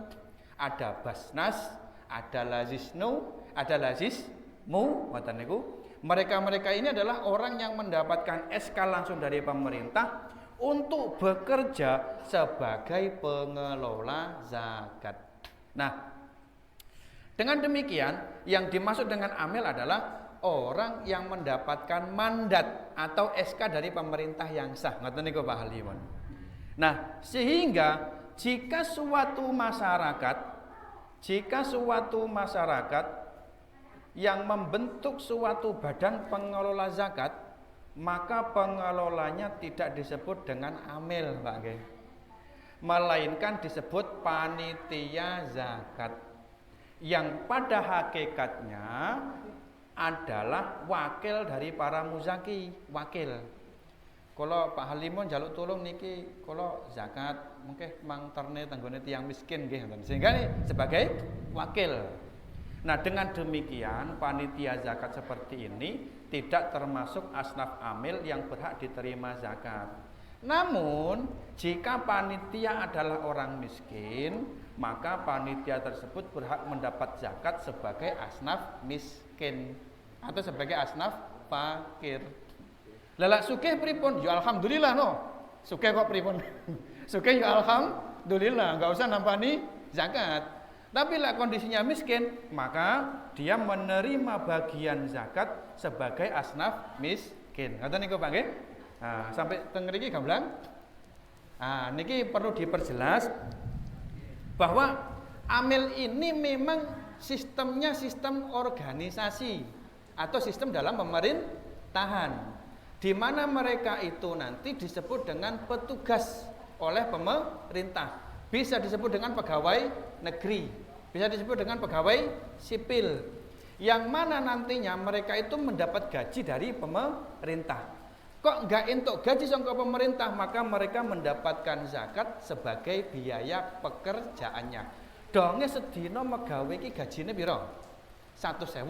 Ada Basnas, ada Lazisnu, ada Lazismu, ngoten niku. Mereka-mereka ini adalah orang yang mendapatkan SK langsung dari pemerintah untuk bekerja sebagai pengelola zakat. Nah, dengan demikian yang dimaksud dengan amil adalah orang yang mendapatkan mandat atau SK dari pemerintah yang sah. Ngoten niku Pak Halimon. Nah, sehingga jika suatu masyarakat yang membentuk suatu badan pengelola zakat, maka pengelolanya tidak disebut dengan amil, Pak nggih. Melainkan disebut panitia zakat. Yang pada hakikatnya adalah wakil dari para muzaki, wakil. Kalau Pak Halimon jaluk tolong niki kalau zakat mungkin mangterne tanggone tiyang miskin nggih, sehingga ini sebagai wakil. Nah, dengan demikian panitia zakat seperti ini tidak termasuk asnaf amil yang berhak diterima zakat. Namun, jika panitia adalah orang miskin, maka panitia tersebut berhak mendapat zakat sebagai asnaf miskin atau sebagai asnaf fakir. Lelak sugih pripun? Ya alhamdulillah no. Sugih kok pripun? Sugih ya alhamdulillah, enggak usah nampani zakat. Tapi lah kondisinya miskin, maka dia menerima bagian zakat sebagai asnaf miskin. Ngoten niku Pak nggih? Nah, sampai teng mriki gamblang. Nah, niki perlu diperjelas bahwa amil ini memang sistemnya sistem organisasi atau sistem dalam pemerintahan, di mana mereka itu nanti disebut dengan petugas oleh pemerintah. Bisa disebut dengan pegawai negeri, bisa disebut dengan pegawai sipil, yang mana nantinya mereka itu mendapat gaji dari pemerintah. Kok enggak entuk gaji sangka pemerintah, maka mereka mendapatkan zakat sebagai biaya pekerjaannya. Donge sedina megawe iki gajine pira? 100.000.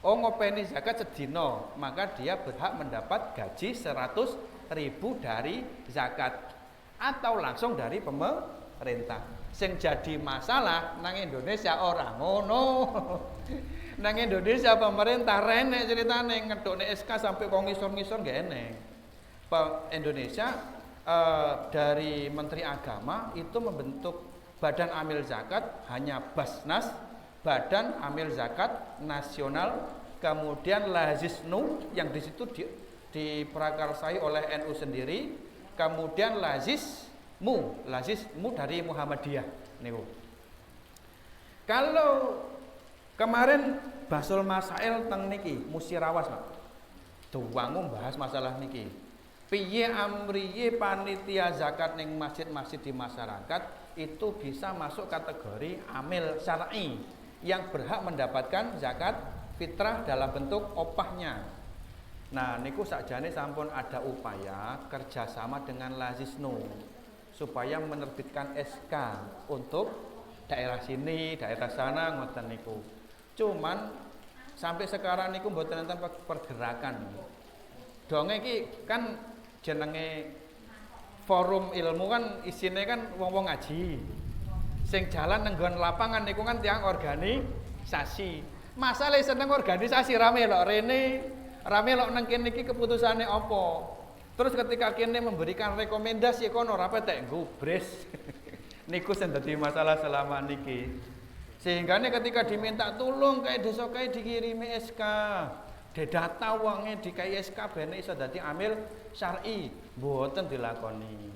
Oh, ngopeni zakat sedina, maka dia berhak mendapat gaji 100.000 dari zakat atau langsung dari pemerintah. Sing jadi masalah nang Indonesia ora ngono. Nang Indonesia pemerintah renek ceritane ngedokne SK sampai kok ngisor-ngisor gak enek. Indonesia dari Menteri Agama itu membentuk Badan Amil Zakat hanya Basnas, Badan Amil Zakat Nasional, kemudian Lazisnu yang di situ diprakarsai oleh NU sendiri, kemudian Lazismu dari Muhammadiyah niku. Kalau kemarin Basul Masail teng niki Musirawas, Pak. Duwangu bahas masalah niki. Piye amriye panitia zakat ning masjid-masjid di masyarakat itu bisa masuk kategori amil syar'i yang berhak mendapatkan zakat fitrah dalam bentuk opahnya. Nah, niku sakjane sampun ada upaya kerjasama dengan Lazisnu supaya menerbitkan SK untuk daerah sini, daerah sana, ngoten niku. Cuman sampai sekarang niku mboten enten pergerakan. Donge iki kan jenenge forum ilmu kan isine kan wong-wong ngaji. Sing jalan nang nggon lapangan niku kan tiyang organisasi. Masalah seneng organisasi rame lho rene, rame lho nang kene iki keputusane apa. Terus ketika kene memberikan rekomendasi kono ora petek gubres. Niku sing dadi masalah selama niki. Sehingga ketika diminta tolong kayak desa kayak dikirimi SK, data wonge dikai SK ben iso dadi amil syar'i, mboten dilakoni.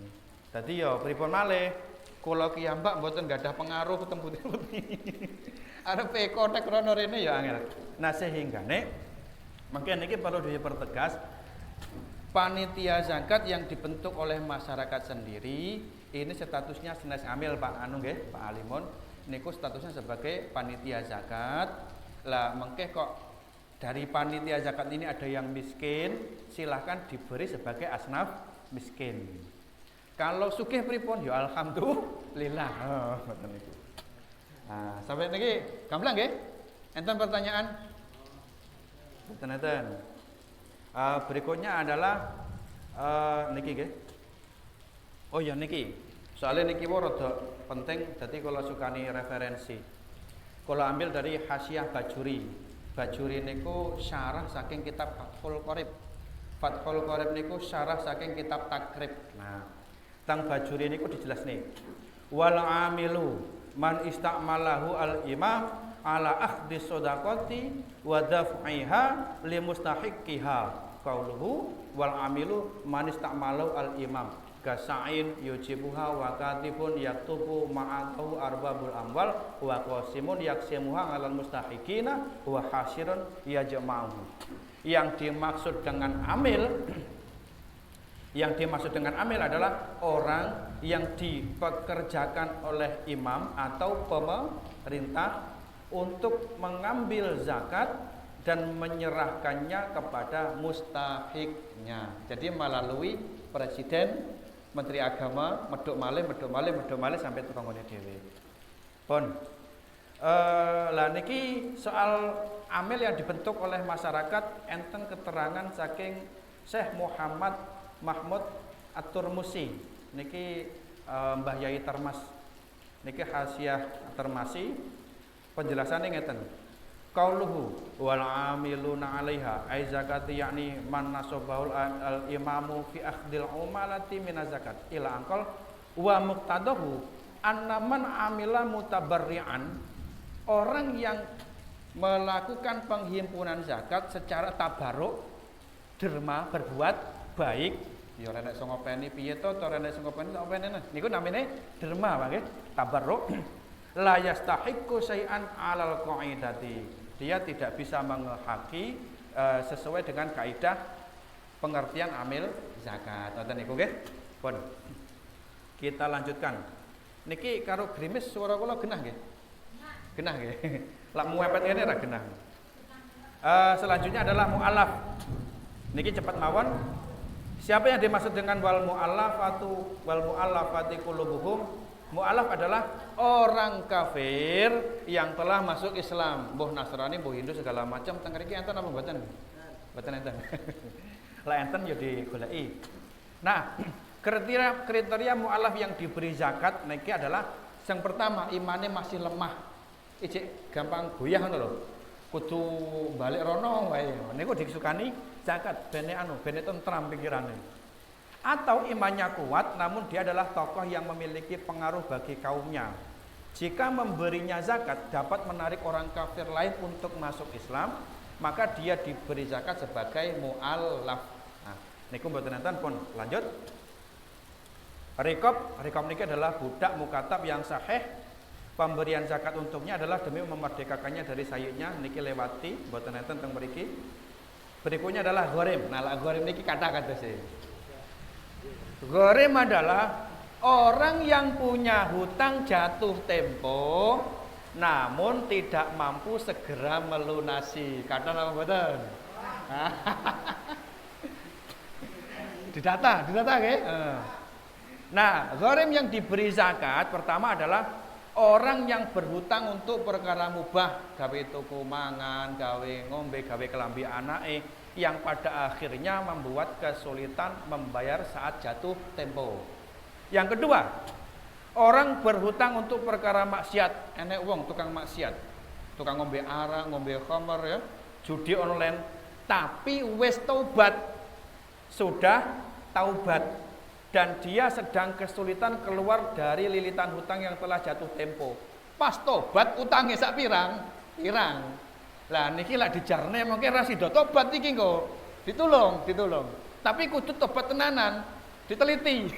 Dadi ya pripun malih, kula ki mbak mboten gadah pengaruh ketemu putih. Arepe kontak rono rene ya angel. Nah sehinggane mungkin niki perlu dipertegas, panitia zakat yang dibentuk oleh masyarakat sendiri ini statusnya senes amil Pak anu nggih, Pak Alimon. Niku statusnya sebagai panitia zakat. Lah mengke kok dari panitia zakat ini ada yang miskin, silahkan diberi sebagai asnaf miskin. Kalau sugih pripun ya alhamdulillah. Ngoten niku. Nah, sampai niki gamblang nggih? Enten pertanyaan? Enten. Berikutnya adalah niki nggih. Oh ya niki. Soalnya niki rada penting, dadi kula sukani referensi. Kula ambil dari Hasyiah Bajuri. Bajuri niku syarah saking kitab Fathul Qorib. Fathul Qorib niku syarah saking kitab Takrib. Nah, tang Bajuri niku dijelasne. Wal amilu man istamalahu al imam ala akhdhi shadaqati wa daf'iha li mustahiqiha. Qauluhu wal amilu man istamalahu al imam kasa'in yujibuha wa katibun yaktubu ma'atahu arbabul amwal wa qasimun yaksimuha 'alal mustahiqina wa hasyirun yajma'uhu. Yang dimaksud dengan amil adalah orang yang dipekerjakan oleh imam atau pemerintah untuk mengambil zakat dan menyerahkannya kepada mustahiknya. Jadi melalui presiden, menteri agama, medhok malih sampai tukang ngene dhewe. Pun lah niki soal amil yang dibentuk oleh masyarakat enten keterangan saking Syekh Muhammad Mahmud At-Turmusi. Niki Mbah Yai Termas. Niki Hasyiah Termasi. Penjelasannya ngeten. Qauluhu wal amiluna 'alaiha ay zakati yakni man nasabahul al imamu fi akhdil umalati min zakat ila angkol wa muqtadahu anna man amila mutabarri'an, orang yang melakukan penghimpunan zakat secara tabarruk, derma, berbuat baik, ya ora nek sing ngopeni piye to ora nek sing ngopeni tak openi niku namine derma nggih, tabarruk. La yastahiqqu syai'an 'alal qaidati. Dia tidak bisa menghaki sesuai dengan kaidah pengertian amil zakat. Ngoten niku nggih. Pun. Kita lanjutkan. Niki karo grimis suara kula genah nggih. Genah nggih. Lak muwepet ngene ra genah. Selanjutnya adalah mu'allaf. Niki cepat mawon. Siapa yang dimaksud dengan wal mu'allafati qulubuhum? Mu'alaf adalah orang kafir yang telah masuk Islam, mbuh Nasrani, mbuh Hindu segala macam. Teng mriki enten apa mboten? Mboten enten. Lah enten ya digoleki. Nah, kriteria mu'alaf yang diberi zakat niki adalah yang pertama imane masih lemah. Ijik gampang goyah ngono lho. Kudu balik rono wae. Niku disukani zakat bene bene tentram pikirane. Atau imannya kuat namun dia adalah tokoh yang memiliki pengaruh bagi kaumnya. Jika memberinya zakat dapat menarik orang kafir lain untuk masuk Islam, maka dia diberi zakat sebagai mu'allaf. Nah, niku mboten enten pun. Lanjut. Riqab niki adalah budak mukatab yang sahih. Pemberian zakat untuknya adalah demi memerdekakannya dari sayyidnya. Niki lewati mboten enten teng mriki. Berikutnya adalah gharim. Nah, gharim niki kata-kata sih. Gharim adalah orang yang punya hutang jatuh tempo namun tidak mampu segera melunasi. Kata apa mboten? Didata nggih. Nah, gharim yang diberi zakat pertama adalah orang yang berhutang untuk perkara mubah, gawe tuku mangan, gawe ngombe, gawe kelambi anake, yang pada akhirnya membuat kesulitan membayar saat jatuh tempo. Yang kedua, orang berhutang untuk perkara maksiat. Enek wong tukang maksiat, tukang ngombe arak, ngombe khamr ya, judi online, tapi wis taubat, sudah taubat dan dia sedang kesulitan keluar dari lilitan hutang yang telah jatuh tempo. Pas tobat utangnya sak pirang. Lah niki lak dijarne mengke ra sida tobat iki engko. Ditulung. Tapi kudu tobat tenanan, diteliti.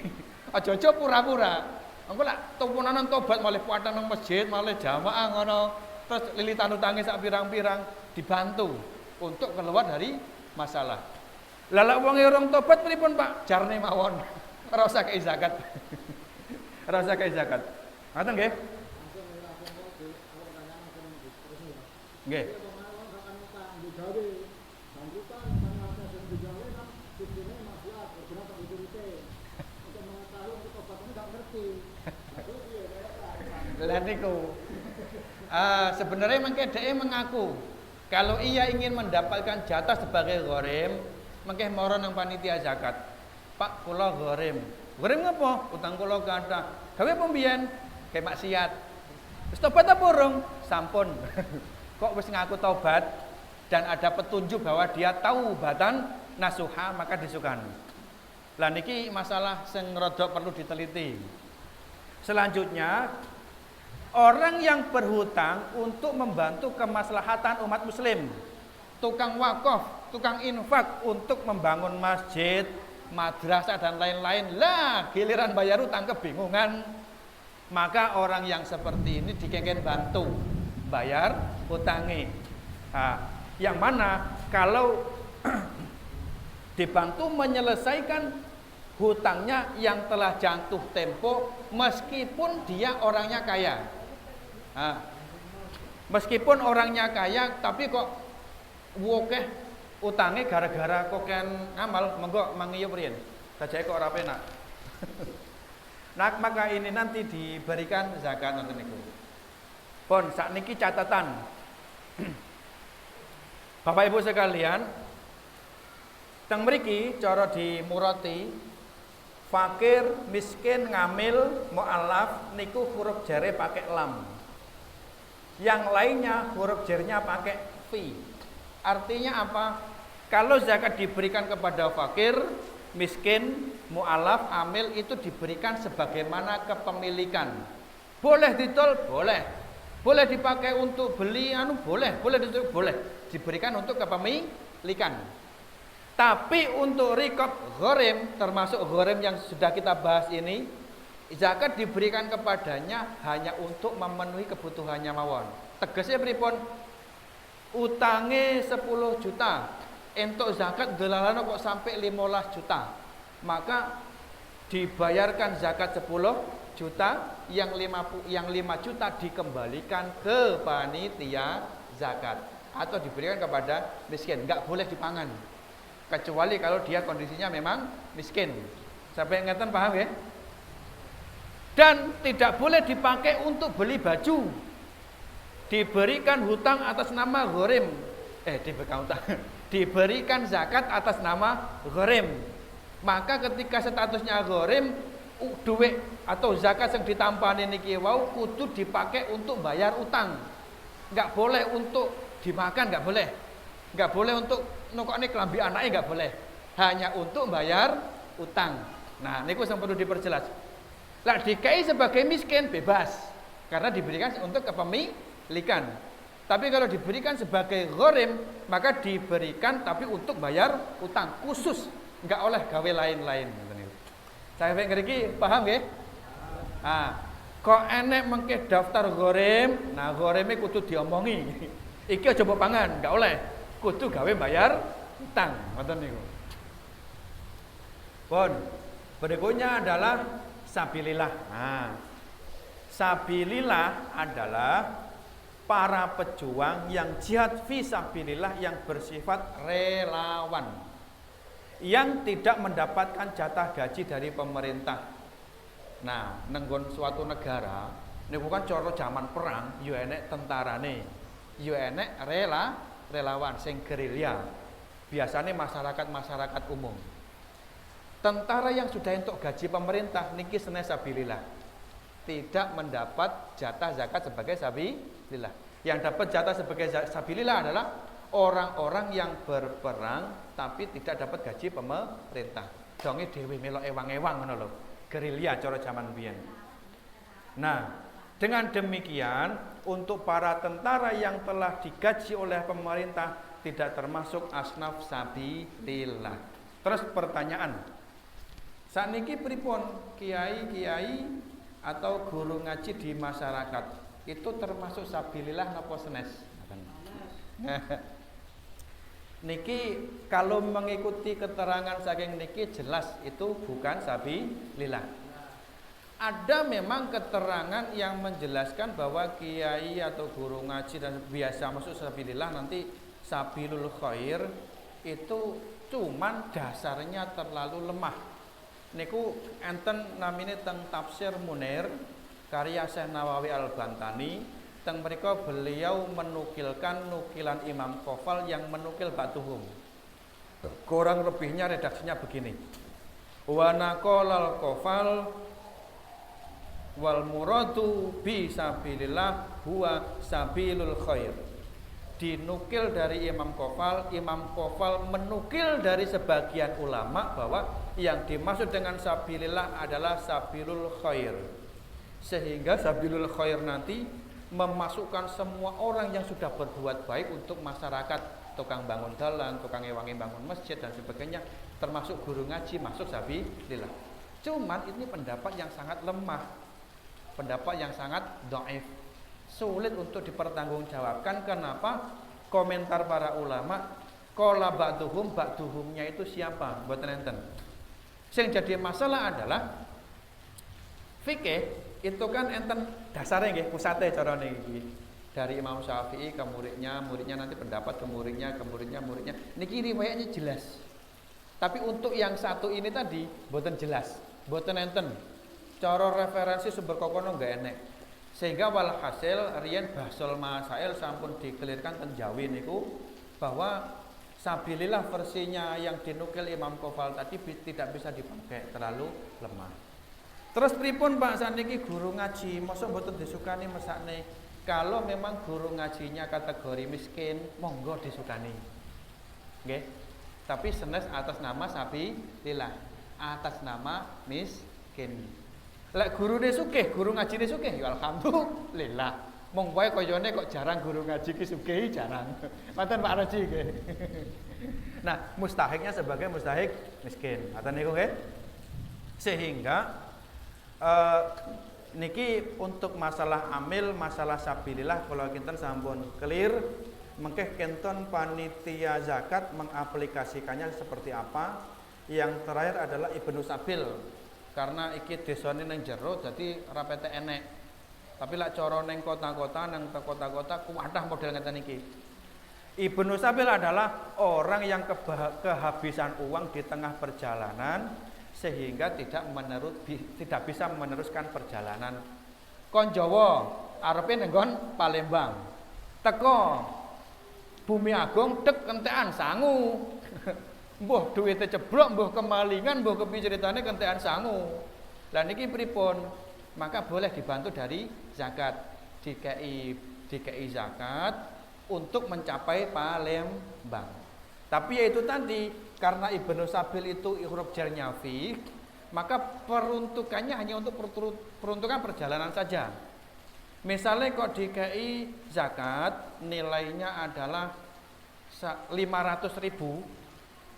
Aja-aja pura-pura. Engko lak tenanan tobat malih puatan nang masjid, malih jamaah ngono. Terus lilitan utange sak pirang-pirang dibantu untuk keluar dari masalah. Lah lak wong urung tobat pripun, Pak? Jarne mawon. Ora usah kei zakat. Ngoten nggih? Nggih. Lah niku. Sebenarnya mengke dhek mengaku kalau ia ingin mendapatkan jatah sebagai gharim, mengke moro nang panitia zakat. Pak kula gharim, Gharim ngapa? Utang kula kathah. Gawe apa mbiyen? Kayak maksiat. Wis tobat apa urung? Sampun. Kok wis ngaku tobat dan ada petunjuk bahwa dia taubatan nasuha maka disukani. Lah niki masalah sing rada perlu diteliti. Selanjutnya, orang yang berhutang untuk membantu kemaslahatan umat muslim, tukang wakaf, tukang infak untuk membangun masjid, madrasah dan lain-lain, lah giliran bayar hutang kebingungan. Maka orang yang seperti ini dikengken bantu bayar hutangi. Nah, yang mana kalau dibantu menyelesaikan hutangnya yang telah jatuh tempo meskipun dia orangnya kaya. Nah, meskipun orangnya kaya tapi kok wokeh utangnya gara-gara koken ngamal, monggo mangiyo priyen. Sajae kok ora penak. Nah, maka ini nanti diberikan zakat nanti niku. Pun sakniki catatan. Bapak Ibu sekalian, teng mriki cara dimurati fakir, miskin, ngamil, mu'alaf niku huruf jare pakai lam. Yang lainnya huruf jarnya pakai fi. Artinya apa? Kalau zakat diberikan kepada fakir, miskin, mu'alaf, amil itu diberikan sebagaimana kepemilikan. Boleh ditol, boleh. Boleh dipakai untuk beli boleh, boleh diberikan untuk kepemilikan. Tapi untuk rekod gharim, termasuk gharim yang sudah kita bahas ini, zakat diberikan kepadanya hanya untuk memenuhi kebutuhannya mawon. Tegasnya pripun? Utange 10 juta, entuk zakat delalana kok sampai 15 juta. Maka dibayarkan zakat 10 juta, yang 5 juta dikembalikan ke panitia zakat atau diberikan kepada miskin. Enggak boleh dipangan. Kecuali kalau dia kondisinya memang miskin. Sampai ngeten paham ya? Dan tidak boleh dipakai untuk beli baju. Diberikan hutang atas nama gharim. Diberikan zakat atas nama gharim. Maka ketika statusnya gharim, duit atau zakat yang ditampani niki wau kudu dipakai untuk bayar utang. Enggak boleh untuk dimakan, enggak boleh. Enggak boleh untuk nukokne kelambi anaknya, enggak boleh. Hanya untuk bayar utang. Nah, niku yang perlu diperjelas. Lah dikai sebagai miskin bebas karena diberikan untuk kepemilikan. Tapi kalau diberikan sebagai gharim, maka diberikan tapi untuk bayar utang khusus, enggak oleh gawe lain-lain. Saya ngeriki paham nggih? Ah, kok enek mengke daftar gharim, nah gharime kudu diomongi. Iki aja mbok pangan, enggak oleh. Kudu gawe bayar utang, ngoten niku. Pun berikutnya adalah sabilillah. Nah, sabilillah adalah para pejuang yang jihad fi sabilillah yang bersifat relawan, yang tidak mendapatkan jatah gaji dari pemerintah. Nah, nenggon suatu negara, niku kan cara zaman perang, yo enek tentarane, yo enek relawan sing gerilya. Biasanya masyarakat umum. Tentara yang sudah entuk gaji pemerintah niki seneh sabilillah. Tidak mendapat jatah zakat sebagai sabilillah. Yang dapat jatah sebagai sabilillah adalah orang-orang yang berperang tapi tidak dapat gaji pemerintah. Donge dhewe melok ewang-ewang ngono lho. Gerilya cara zaman biyen. Nah, dengan demikian untuk para tentara yang telah digaji oleh pemerintah tidak termasuk asnaf sabilillah. Terus pertanyaan, sakniki pripun kiai-kiai atau guru ngaji di masyarakat itu termasuk sabilillah napa senes? Niki kalau mengikuti keterangan saking niki jelas itu bukan sabilillah. Ada memang keterangan yang menjelaskan bahwa kiai atau guru ngaji dan biasa masuk sabilillah nanti sabilul khair itu cuman dasarnya terlalu lemah. Niku enten namine teng tafsir Munir karya Syekh Nawawi Al-Bantani. Teng mereka beliau menukilkan nukilan Imam Qofal yang menukil Batuhum. Kurang lebihnya redaksinya begini. Wa naqalal qafal wal muradu bi sabilillah huwa sabilul khair. Dinukil dari Imam Qafal menukil dari sebagian ulama bahwa yang dimaksud dengan sabilillah adalah sabilul khair. Sehingga sabilul khair nanti memasukkan semua orang yang sudah berbuat baik untuk masyarakat, tukang bangun dalan, tukang ewangi bangun masjid dan sebagainya, termasuk guru ngaji masuk sabilillah. Cuman ini pendapat yang sangat lemah, pendapat yang sangat dhaif, sulit untuk dipertanggungjawabkan. Kenapa? Komentar para ulama, qala ba'duhumnya itu siapa? Mboten enten. Sing jadi masalah adalah fikih itu kan enten dasarnya nggih, pusate carane iki. Dari Imam Syafi'i ke muridnya nanti pendapat ke muridnya. Niki riwayatnya jelas. Tapi untuk yang satu ini tadi mboten jelas, mboten enten. Cara referensi sumber kokono enggak enek. Sehingga walhasil riyen Bahsul Masail sampun dikelirkan ten Jawi niku bahwa sabilillah versinya yang dinukil Imam Qafal tadi tidak bisa dipakai, terlalu lemah. Terus pripun Pak saniki guru ngaji mosok mboten disukani mesakne? Kalau memang guru ngajinya kategori miskin, monggo disukani. Nggih. Tapi senes atas nama sabilillah, atas nama miskin. Lek gurune sugih, guru ngajine sugih, ya alhamdulillah. Mong wae koyone kok jarang guru ngaji ki sugih jarang. Manten Pak Raji nggih. Nah, mustahiknya sebagai mustahik miskin. Ngoten niku nggih. Sehingga niki untuk masalah amil, masalah sabilillah kalau kinten sampun clear, mengke kenton panitia zakat mengaplikasikannya seperti apa. Yang terakhir adalah Ibnu Sabil. Karena iki desane nang jero dadi ora pete enek. Tapi lak cara ning kota-kota, nang kota-kota kuwadah model ngeten iki. Ibnu Sabil adalah orang yang kehabisan uang di tengah perjalanan sehingga tidak bisa meneruskan perjalanan. Kon Jawa arepe nenggon Palembang. Teko Bumi Agung tek kentekan sangu. Mbuh duwite ceblok, mbuh kemalingan, mbuh kepiye ceritane kentekan sangu. Lah niki pripun? Maka boleh dibantu dari zakat. DKI zakat untuk mencapai Palembang. Tapi yaitu tadi karena Ibnu Sabil itu huruf jarnya fi, maka peruntukannya hanya untuk peruntukan perjalanan saja. Misalnya kok DKI zakat nilainya adalah 500.000,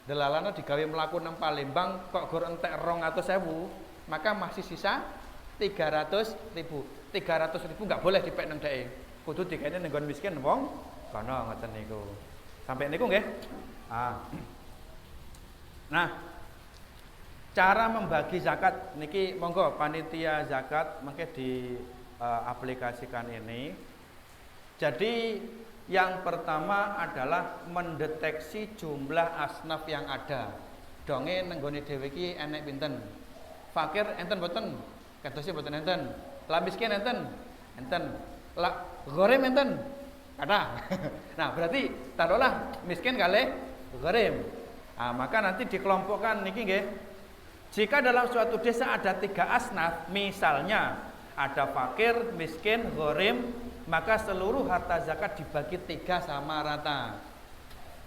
delalana digawe mlaku nang Palembang kok gur entek 200.000, maka masih sisa 300.000. 300.000 enggak boleh dipek nang dhek. Kudu dikene nang nggon miskin wong kono ngoten niku. Sampai niku nggih. Nah, cara membagi zakat niki monggo panitia zakat mengke diaplikasikan ini. Jadi yang pertama adalah mendeteksi jumlah asnaf yang ada. Donge nenggone dhewe iki enek pinten? Fakir enten boten? Kadose boten enten. La miskin enten? Enten. La gharem enten? Ada. Nah, berarti taruhlah miskin kalih gharem. Maka nanti dikelompokkan niki nggih. Jika dalam suatu desa ada 3 asnaf, misalnya ada fakir, miskin, gharem, maka seluruh harta zakat dibagi 3 sama rata.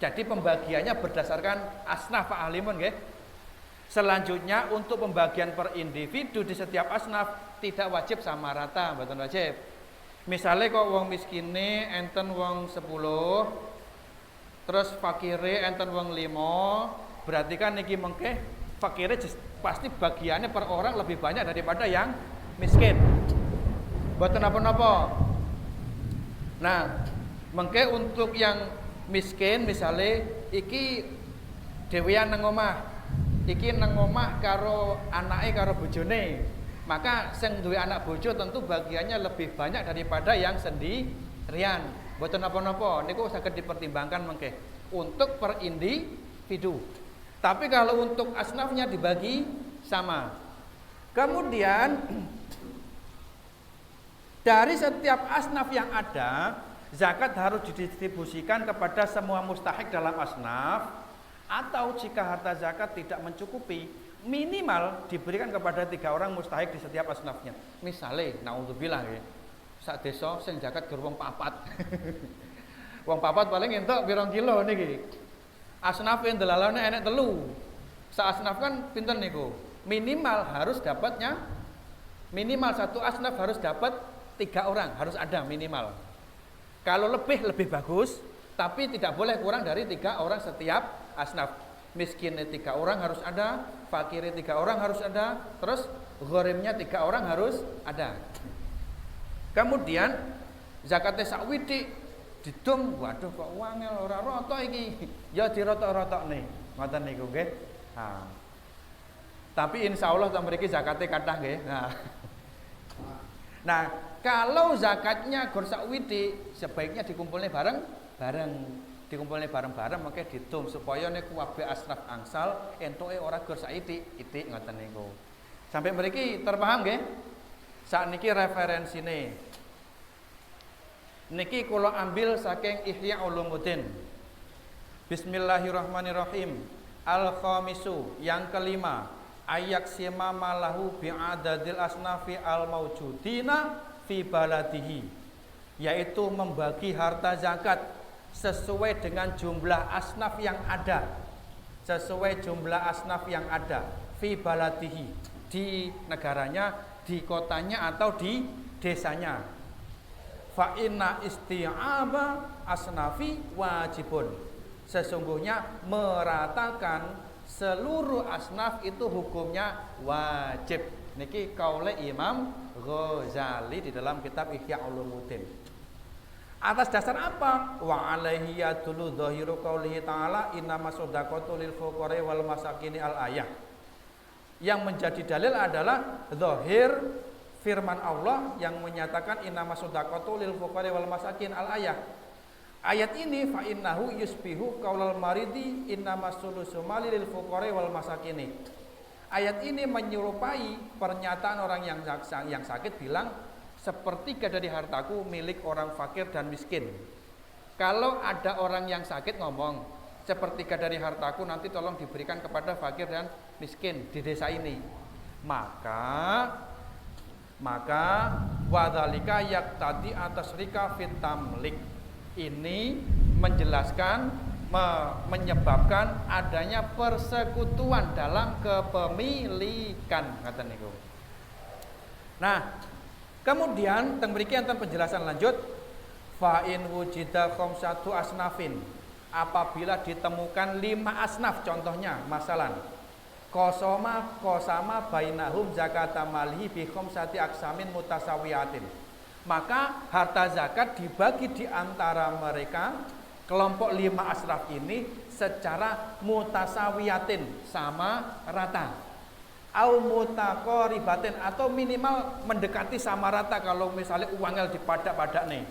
Jadi pembagiannya berdasarkan asnaf Pak Alimun nggih. Selanjutnya untuk pembagian per individu di setiap asnaf tidak wajib sama rata, mboten wajib. Misalnya kok wong miskine enten wong 10, terus fakire enten wong 5, berarti kan niki mengke fakire pasti bagiannya per orang lebih banyak daripada yang miskin. Mboten napa-napa. Nah, mengke untuk yang miskin misalnya iki dhewean nang omah. Iki nang omah karo anake karo bojone. Maka sing duwe anak bojo tentu bagiannya lebih banyak daripada yang sendirian. Mboten napa-napa, niku saged dipertimbangkan mengke untuk per individu. Tapi kalau untuk asnafnya dibagi sama. Kemudian dari setiap asnaf yang ada, zakat harus didistribusikan kepada semua mustahik dalam asnaf. Atau jika harta zakat tidak mencukupi, minimal diberikan kepada 3 orang mustahik di setiap asnafnya. Misale naudzubillah ya. Sak desa sing zakat gur wong 4. Wong 4 paling entuk pirang kilo niki. Asnafe delalane enek 3. Sak asnaf kan pinten niku? Minimal harus dapatnya minimal 1 asnaf harus dapat 3 orang, harus ada minimal. Kalau lebih bagus, tapi tidak boleh kurang dari 3 orang setiap asnaf. Miskinnya 3 orang harus ada, fakirnya 3 orang harus ada, terus gharimnya 3 orang harus ada. Kemudian zakatnya sakwiti didum, waduh kok wangel ora rata iki. Ya dirotok-rotokne. Ngoten niku nggih. Tapi insyaallah ta mriki zakate kathah nggih. Nah, kalau zakatnya gur sakwiti sebaiknya dikumpulne bareng-bareng. Dikumpulne bareng-bareng maka ditum supaya niku kabeh asnaf angsal entuke ora gur saitik-itik ngoten niku. Sampai mriki terpaham nggih? Sakniki referensine. Niki kula ambil saking Ihya Ulumuddin. Bismillahirrahmanirrahim. Al-khamisu, yang kelima, ayak sima malahu bi'adadil asnafi al-maujudina fi baladihi, yaitu membagi harta zakat sesuai dengan jumlah asnaf yang ada, sesuai jumlah asnaf yang ada fi baladihi, di negaranya, di kotanya atau di desanya. Fa inna isti'aba asnafi wajibun, sesungguhnya meratakan seluruh asnaf itu hukumnya wajib. Niki kaule Imam Ghazali di dalam kitab Ihya Ulumuddin. Atas dasar apa? Wa alaihi yadullu dhahiru qaulihi ta'ala innamas shadaqatu lil fuqara wal masakini al ayah. Yang menjadi dalil adalah zahir firman Allah yang menyatakan innamas shadaqatu lil fuqara wal masakin al ayah. Ayat ini fa innahu yusbihu qaulal maridi innamas sulusu mali lil fuqara wal masakini. Ayat ini menyerupai pernyataan orang yang sakit bilang sepertiga dari hartaku milik orang fakir dan miskin. Kalau ada orang yang sakit ngomong sepertiga dari hartaku nanti tolong diberikan kepada fakir dan miskin di desa ini, maka wadzalika yaqtadi atasrika fit tamlik. Ini menjelaskan menyebabkan adanya persekutuan dalam kepemilikan, kata niku. Nah, kemudian teng mriki enten penjelasan lanjut. Fa in wujida khamsatu asnafin, apabila ditemukan 5 asnaf, contohnya masalan qosama bainahum zakata malihi bi khamsati aksamin mutasawiyatin, maka harta zakat dibagi di antara mereka kelompok 5 asnaf ini secara mutasawiyatin, sama rata. Au mutaqaribatin, atau minimal mendekati sama rata kalau misalnya uangnya dipadak-padak nih.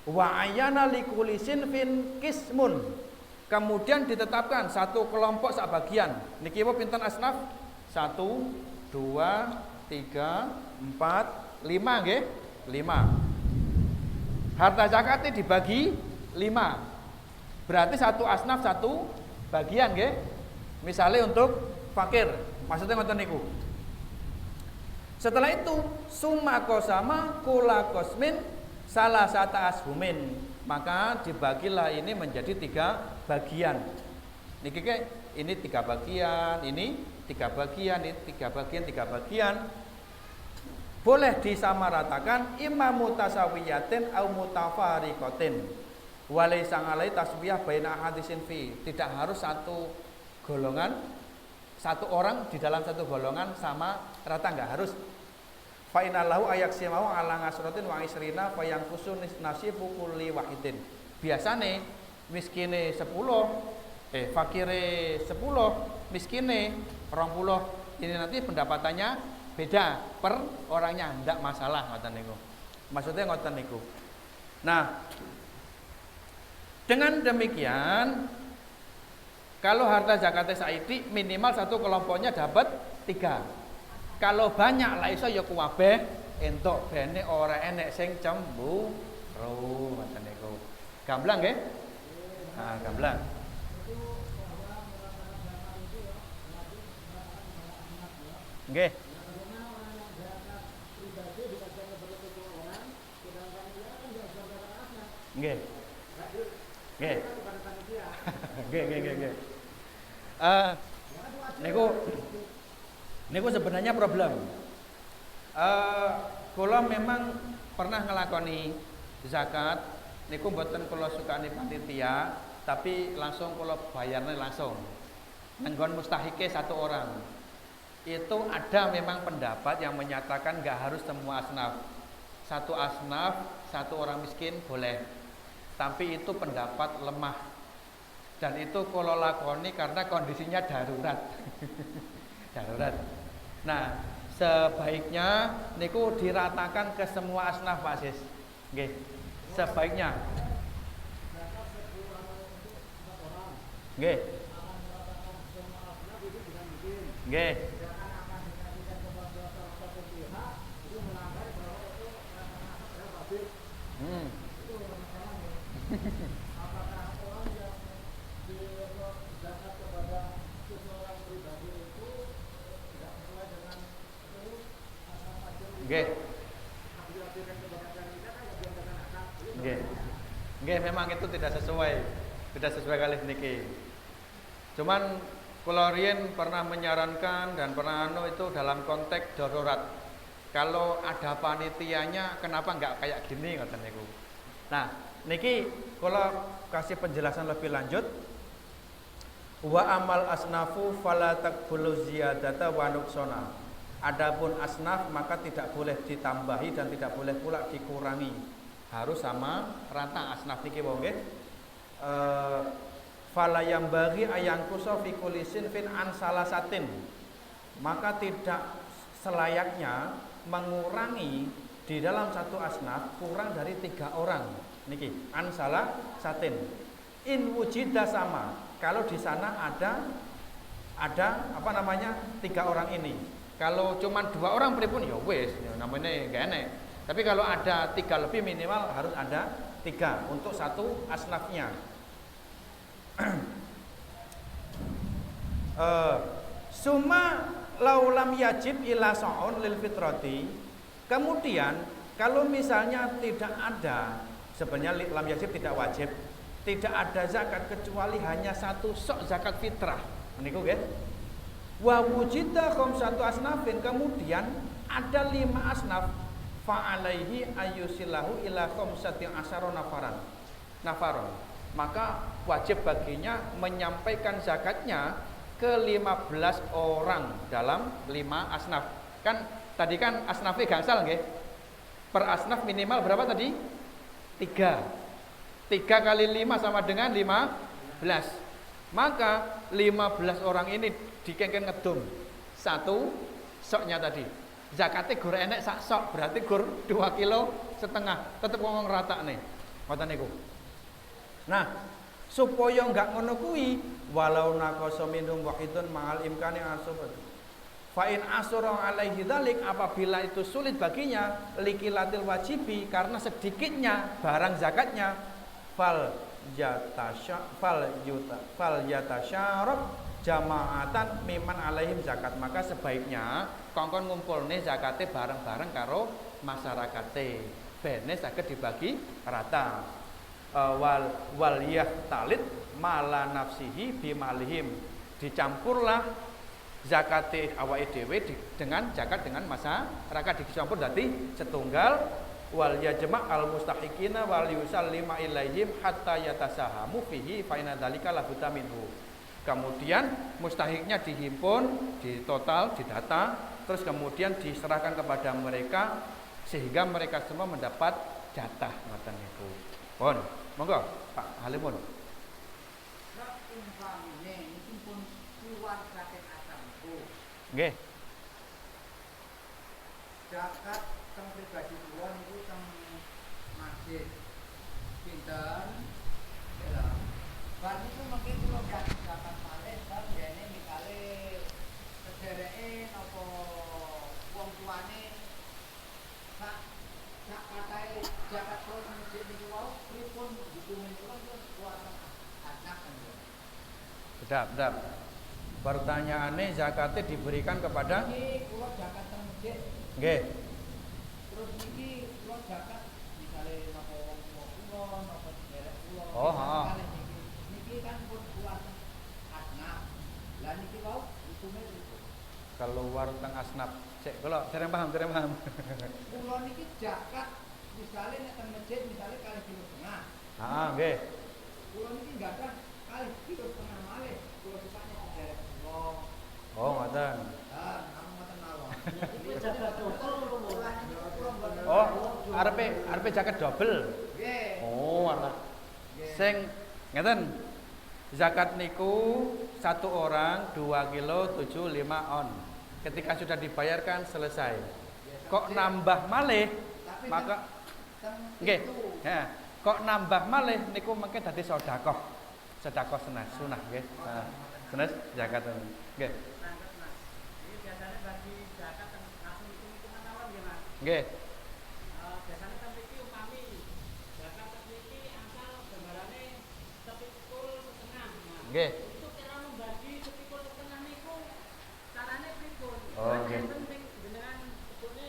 Wa ayyana likulli sinfin qismun, kemudian ditetapkan satu kelompok sak bagian. Niki apa pinten asnaf? 1 2 3 4 5 nggih? 5. Harta zakatnya dibagi 5. Berarti satu asnaf satu bagian nggih. Misalnya untuk fakir, maksudnya ngoten niku. Setelah itu summa qasama kula qasmin salasata ashumin, maka dibagilah ini menjadi 3 bagian. Niki ini 3 bagian, ini 3 bagian, ini 3 bagian, 3 bagian. Boleh disamaratakan imma mutasawiyatin au mutafariqatin. Walaysa alai tasbiyah baina ahadisin fi, tidak harus satu golongan, satu orang di dalam satu golongan sama rata, enggak harus. Fa innalahu ayaksimahu ala ngasratin wa isrina fa yanqusu nasibu kulli wahidin. Biasane miskine 10, fakire 10, miskine 20. Ini nanti pendapatannya beda per orangnya, ndak masalah ngoten niku. Maksudnya ngoten niku. Nah, dengan demikian kalau harta zakatnya saiki minimal satu kelompoknya dapat 3. Kalau banyak lah iso ya kuwabeh entuk bene ora enek sing cemburu ngoten niku. Gamblang nggih? Nah, gamblang. Nggih. Nah, bagaimana orang yang zakat pribadi dikasih berlebih dua orang, sedangkan dia kan nggak bisa zakat asnaf. Nggih. Nggih. Kan kepada panitia. Nggih. Niku sebenarnya problem. Kula memang pernah ngelakoni zakat niku mboten kula sukani panitia, tapi langsung kula bayarnya langsung. Nenggon mustahike satu orang. Itu ada memang pendapat yang menyatakan nggak harus semua asnaf. Satu asnaf, satu orang miskin boleh. Tapi itu pendapat lemah. Dan itu kula lakoni karena kondisinya darurat. Darurat. Nah, sebaiknya niku diratakan ke semua asnaf Pak Sis. Nggih. Sebaiknya. Nggih. Nggih. Apakah orang yang zakat kepada seseorang pribadi itu tidak sesuai dengan itu asal pajak? Nggih. Dilakukan kepada panitia kan nggak dengan akad. Nggih. Nggih, memang itu tidak sesuai kali niki. Cuman kula riyen pernah menyarankan dan pernah itu dalam konteks darurat. Kalau ada panitianya kenapa enggak kayak gini ngoten niku. Nah, niki kula kasih penjelasan lebih lanjut. Wa amal asnafu fala taqbulu ziyadata wa nuqsana. Adapun asnaf maka tidak boleh ditambahi dan tidak boleh pula dikurangi. Harus sama rata asnaf niki wae nggih. Fala yang bagi ayangkuso fi kulli sinfin an salasatin. Maka tidak selayaknya mengurangi di dalam satu asnaf kurang dari 3 orang. Niki an salasatin. In wujida sama. Kalau di sana ada 3 orang ini. Kalau cuma 2 orang pripun ya wis, namanya enggak enak. Tapi kalau ada 3 lebih minimal harus ada 3 untuk satu asnafnya. Summa laulam yajib ila sa'un lil fitrati. Kemudian kalau misalnya tidak ada, sebenarnya lam yajib tidak wajib, tidak ada zakat kecuali hanya 1 sok zakat fitrah. Niku nggih. Wa wujida khamsatu asnafin, kemudian ada 5 asnaf, fa alaihi ayyusilahu ila khamsati asyara nafaron. Maka wajib baginya menyampaikan zakatnya ke 15 orang dalam 5 asnaf. Kan tadi kan asnafnya gangsal nggih. Per asnaf minimal berapa tadi? 3. 3 kali 5 sama dengan 15. Maka 15 orang ini dikengken ngedum 1 soknya tadi. Zakatnya gur enek sak sok, berarti gur 2,5 kilo. Tetep ngomong rata nih. Ngoten niku. Nah, supaya enggak ngono kuwi, walau naqasa minhum wahidun ma'al imkani asubat. Fa in asura alaihi dzalik, apabila itu sulit baginya likilatil wajibi karena sedikitnya barang zakatnya, fal yatasyarak jamaatan miman alaihim zakat. Maka sebaiknya kongkon ngumpulne zakate bareng-bareng karo masyarakate, bene saged dibagi rata. Wal yahtalit mala nafsihi bimalihim, dicampurlah zakate awake dhewe dengan zakat dengan masyarakat, dicampur dadi setunggal. Wal yajma' al mustahiqina wal yusallima ilaihim hatta yatasahamu fihi fa inna dzalika la budda minhu. Kemudian mustahiknya dihimpun, ditotal, didata, terus kemudian diserahkan kepada mereka sehingga mereka semua mendapat jatah ngoten niku. Pun monggo Pak Halimun. Nek umpamine iki pun keluar saking asamku. Nggih. Zakat teng pribadi kula niku teng masjid. Pinten? Ya. Bar niku mengki kula ganti zakat malih bar dene mikale sedereke napa wong tuane sak katae zakat kula teng masjid niku wau pripun ditumin kula keluar anak kan. Sedap. Pertanyaannya zakatnya diberikan kepada Niki kula zakat teng masjid. nggih. Terus niki kula zakat misale napa wong tua kula, napa derek kula. Oh, heeh. Kalih niki. Niki kan pun keluar asnaf. Lah niki wau hukume itu. Keluar teng asnaf. Cek kula dereng paham. Kula niki zakat misale nek teng masjid misale kalih kilo setengah. Heeh, nggih. Kula niki gadah kalih kilo setengah malih. Kula sukanya derek kula. Oh, ngoten. Ah, kamu ngoten mawon. Iki jagat dokter lho. Oh, arepe zakat double. Nggih. Oh, alah. Sing ngeten. Zakat niku satu orang 2 kilo 75 on. Ketika sudah dibayarkan selesai. Kok nambah malih? Tapi Maka teng nggih. itu. Ya. Kok nambah malih niku mengke dadi sedekah. Sedekah sunah nggih. Nah, sunah zakat nggih. Sangat mas. Ini biasanya bagi zakat langsung hitung-hitungan awal ya mas. Nggih. Biasanya kan iki upami zakat iki asal gambarane sepikul setengah. Nah, Nggih. untuk cara membagi sepikul setengah niku carane pripun? Oh, nggih. Enten sing jenengan sebutne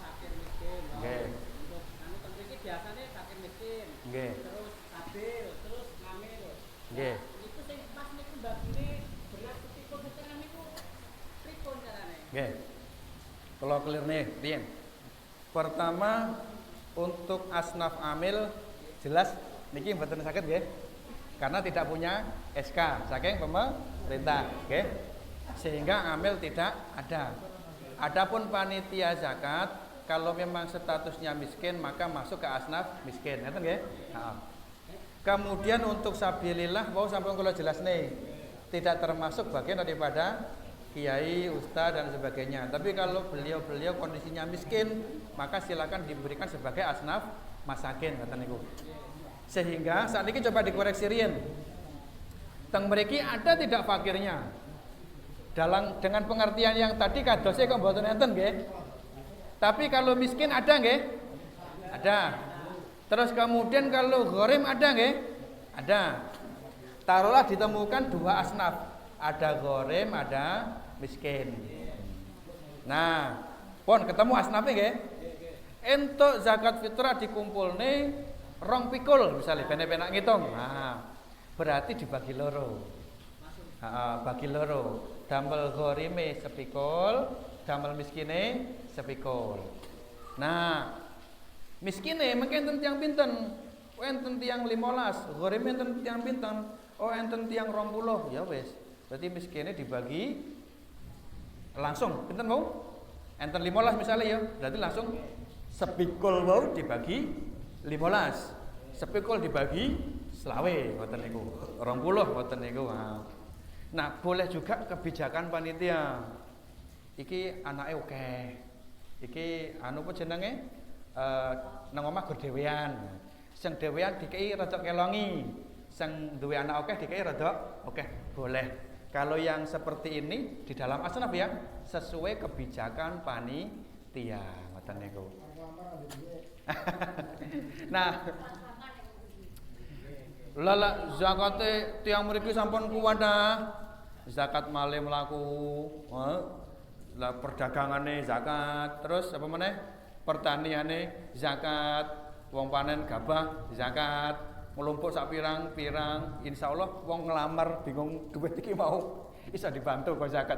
fakir miskin. Nggih. Untuk anu ten mriki biasane fakir miskin. Nggih. Terus stabil, terus ngamil. Nggih. Itu sing pas niku bagine beras sepikul setengah niku pripun carane? Nggih. Kalau clear nih, riyen. Pertama untuk asnaf amil jelas niki mboten saged nggih. Karena tidak punya SK saking pemerintah, nggih. Sehingga amil tidak ada. Adapun panitia zakat kalau memang statusnya miskin maka masuk ke asnaf miskin, ngoten nggih? Heeh. Kemudian untuk sabilillah mau sampai kula jelas nih tidak termasuk bagian daripada kiai, ustaz dan sebagainya. Tapi kalau beliau kondisinya miskin, maka silakan diberikan sebagai asnaf masakin kata niku. Sehingga saat ini coba dikoreksi riyen. Teng mriki ada tidak fakirnya? Dengan pengertian yang tadi kadose kok mboten enten nggih. Tapi kalau miskin ada nggih? Ada. Terus kemudian kalau gharim ada nggih? Ada. Taruhlah ditemukan dua asnaf. Ada gharim, ada miskin. Nah, pon ketemu asnafe nggih. Entuk zakat fitrah dikumpulne 2 pikul misalnya penak-penak ngitung. Nah, berarti dibagi loro. Bagi loro. Damel gharime sepikul, damel miskine sepikul. Nah, miskine mengke enten tiyang pinten? Enten tiyang 15, gharime enten tiyang pinten? Oh, enten tiyang 20. Ya wis. Berarti miskinnya dibagi langsung, pinten mau? Enten 15 misalnya ya, berarti langsung sepikul mau dibagi 15. Sepikul dibagi selawe, ngoten niku. 20 ngoten niku. Nah, boleh juga kebijakan panitia. Iki anake akeh. Iki anu apa jenenge? Nang omah gur dhewean. Sing dhewean dikei rada kelongi. Sing duwe anak akeh dikei rada akeh. Boleh. Kalau yang seperti ini di dalam asnaf ya sesuai kebijakan panitia, ngoten niku. Nah, lala zakate tiyang mriki sampun kuwadah. Zakat male mlaku, lah perdagangane zakat, terus apa meneh? Pertaniane zakat, wong panen gabah zakat. Melumpuk sak pirang-pirang, insyaallah wong ngelamar bingung duit iki mau iso dibantu kok zakat.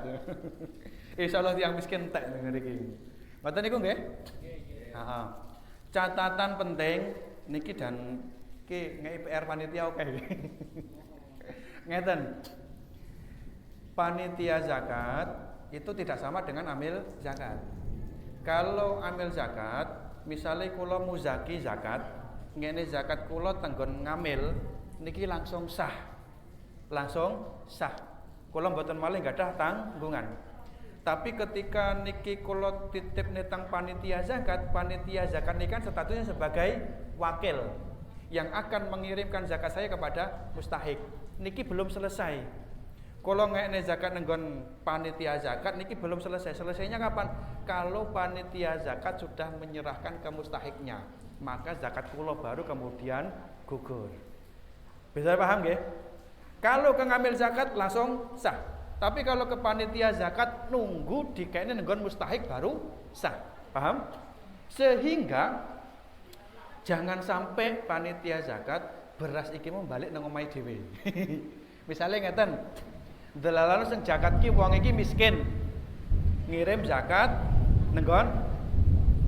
Insyaallah tiyang miskin entek ngriki. Ngoten niku nggih? Heeh. Catatan penting niki dan iki ngei PR panitia oke. Ngeten. Panitia zakat itu tidak sama dengan amil zakat. Kalau amil zakat, misalnya kula muzaki zakat, ngene zakat kula tenggon ngamil niki langsung sah. Langsung sah. Kula mboten malih gadah tanggungan. Tapi ketika niki kula titip netang panitia zakat niki kan statusnya sebagai wakil yang akan mengirimkan zakat saya kepada mustahik. Niki belum selesai. Kalau ngekne zakat nenggon panitia zakat niki belum selesai. Selesainya kapan? Kalau panitia zakat sudah menyerahkan ke mustahiknya, maka zakat kula baru kemudian gugur. Bisa paham nggih? Kalau ke ngambil zakat langsung sah. Tapi kalau ke panitia zakat nunggu dikaitnya dengan mustahik baru sah. Paham? Sehingga jangan sampai panitia zakat beras iki mau balik nang omahe dhewe. Misale ngeten. Delalan sing zakat ki wong iki miskin. Ngirim zakat nenggon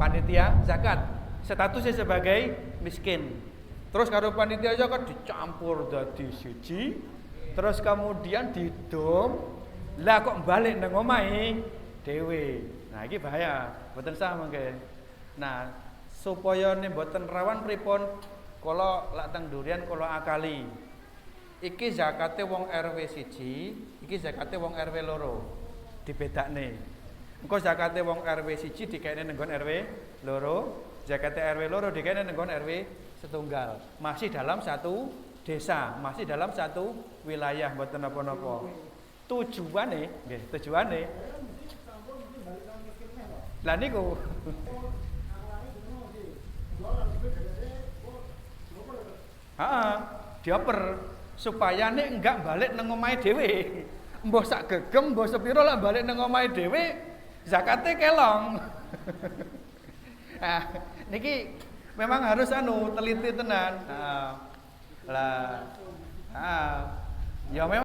panitia zakat. Statusnya sebagai miskin. Terus karo panitia zakat dicampur dadi siji. Terus kemudian didom. Lah kok balik nang omahe dhewe. Nah iki bahaya, mboten sah mangke. Nah, supaya mboten rawan pripun kula lak teng durian kula akali. Iki zakate wong RW 1, iki zakate wong RW 2. Dibedakne. Engko zakate wong RW 1 dikaitne nenggon RW 2, zakate RW 2 dikaitne nenggon RW 1. Masih dalam satu desa, masih dalam satu wilayah mboten napa-napa. Tujuane, nggih, tujuane. Lah niku. Dioper supaya nek enggak balik nang omahe dhewe. Mbah sak gegem, mbah sepiro lah balik nang omahe dhewe, zakate kelong. Nah, niki memang harus teliti tenan. Ya memang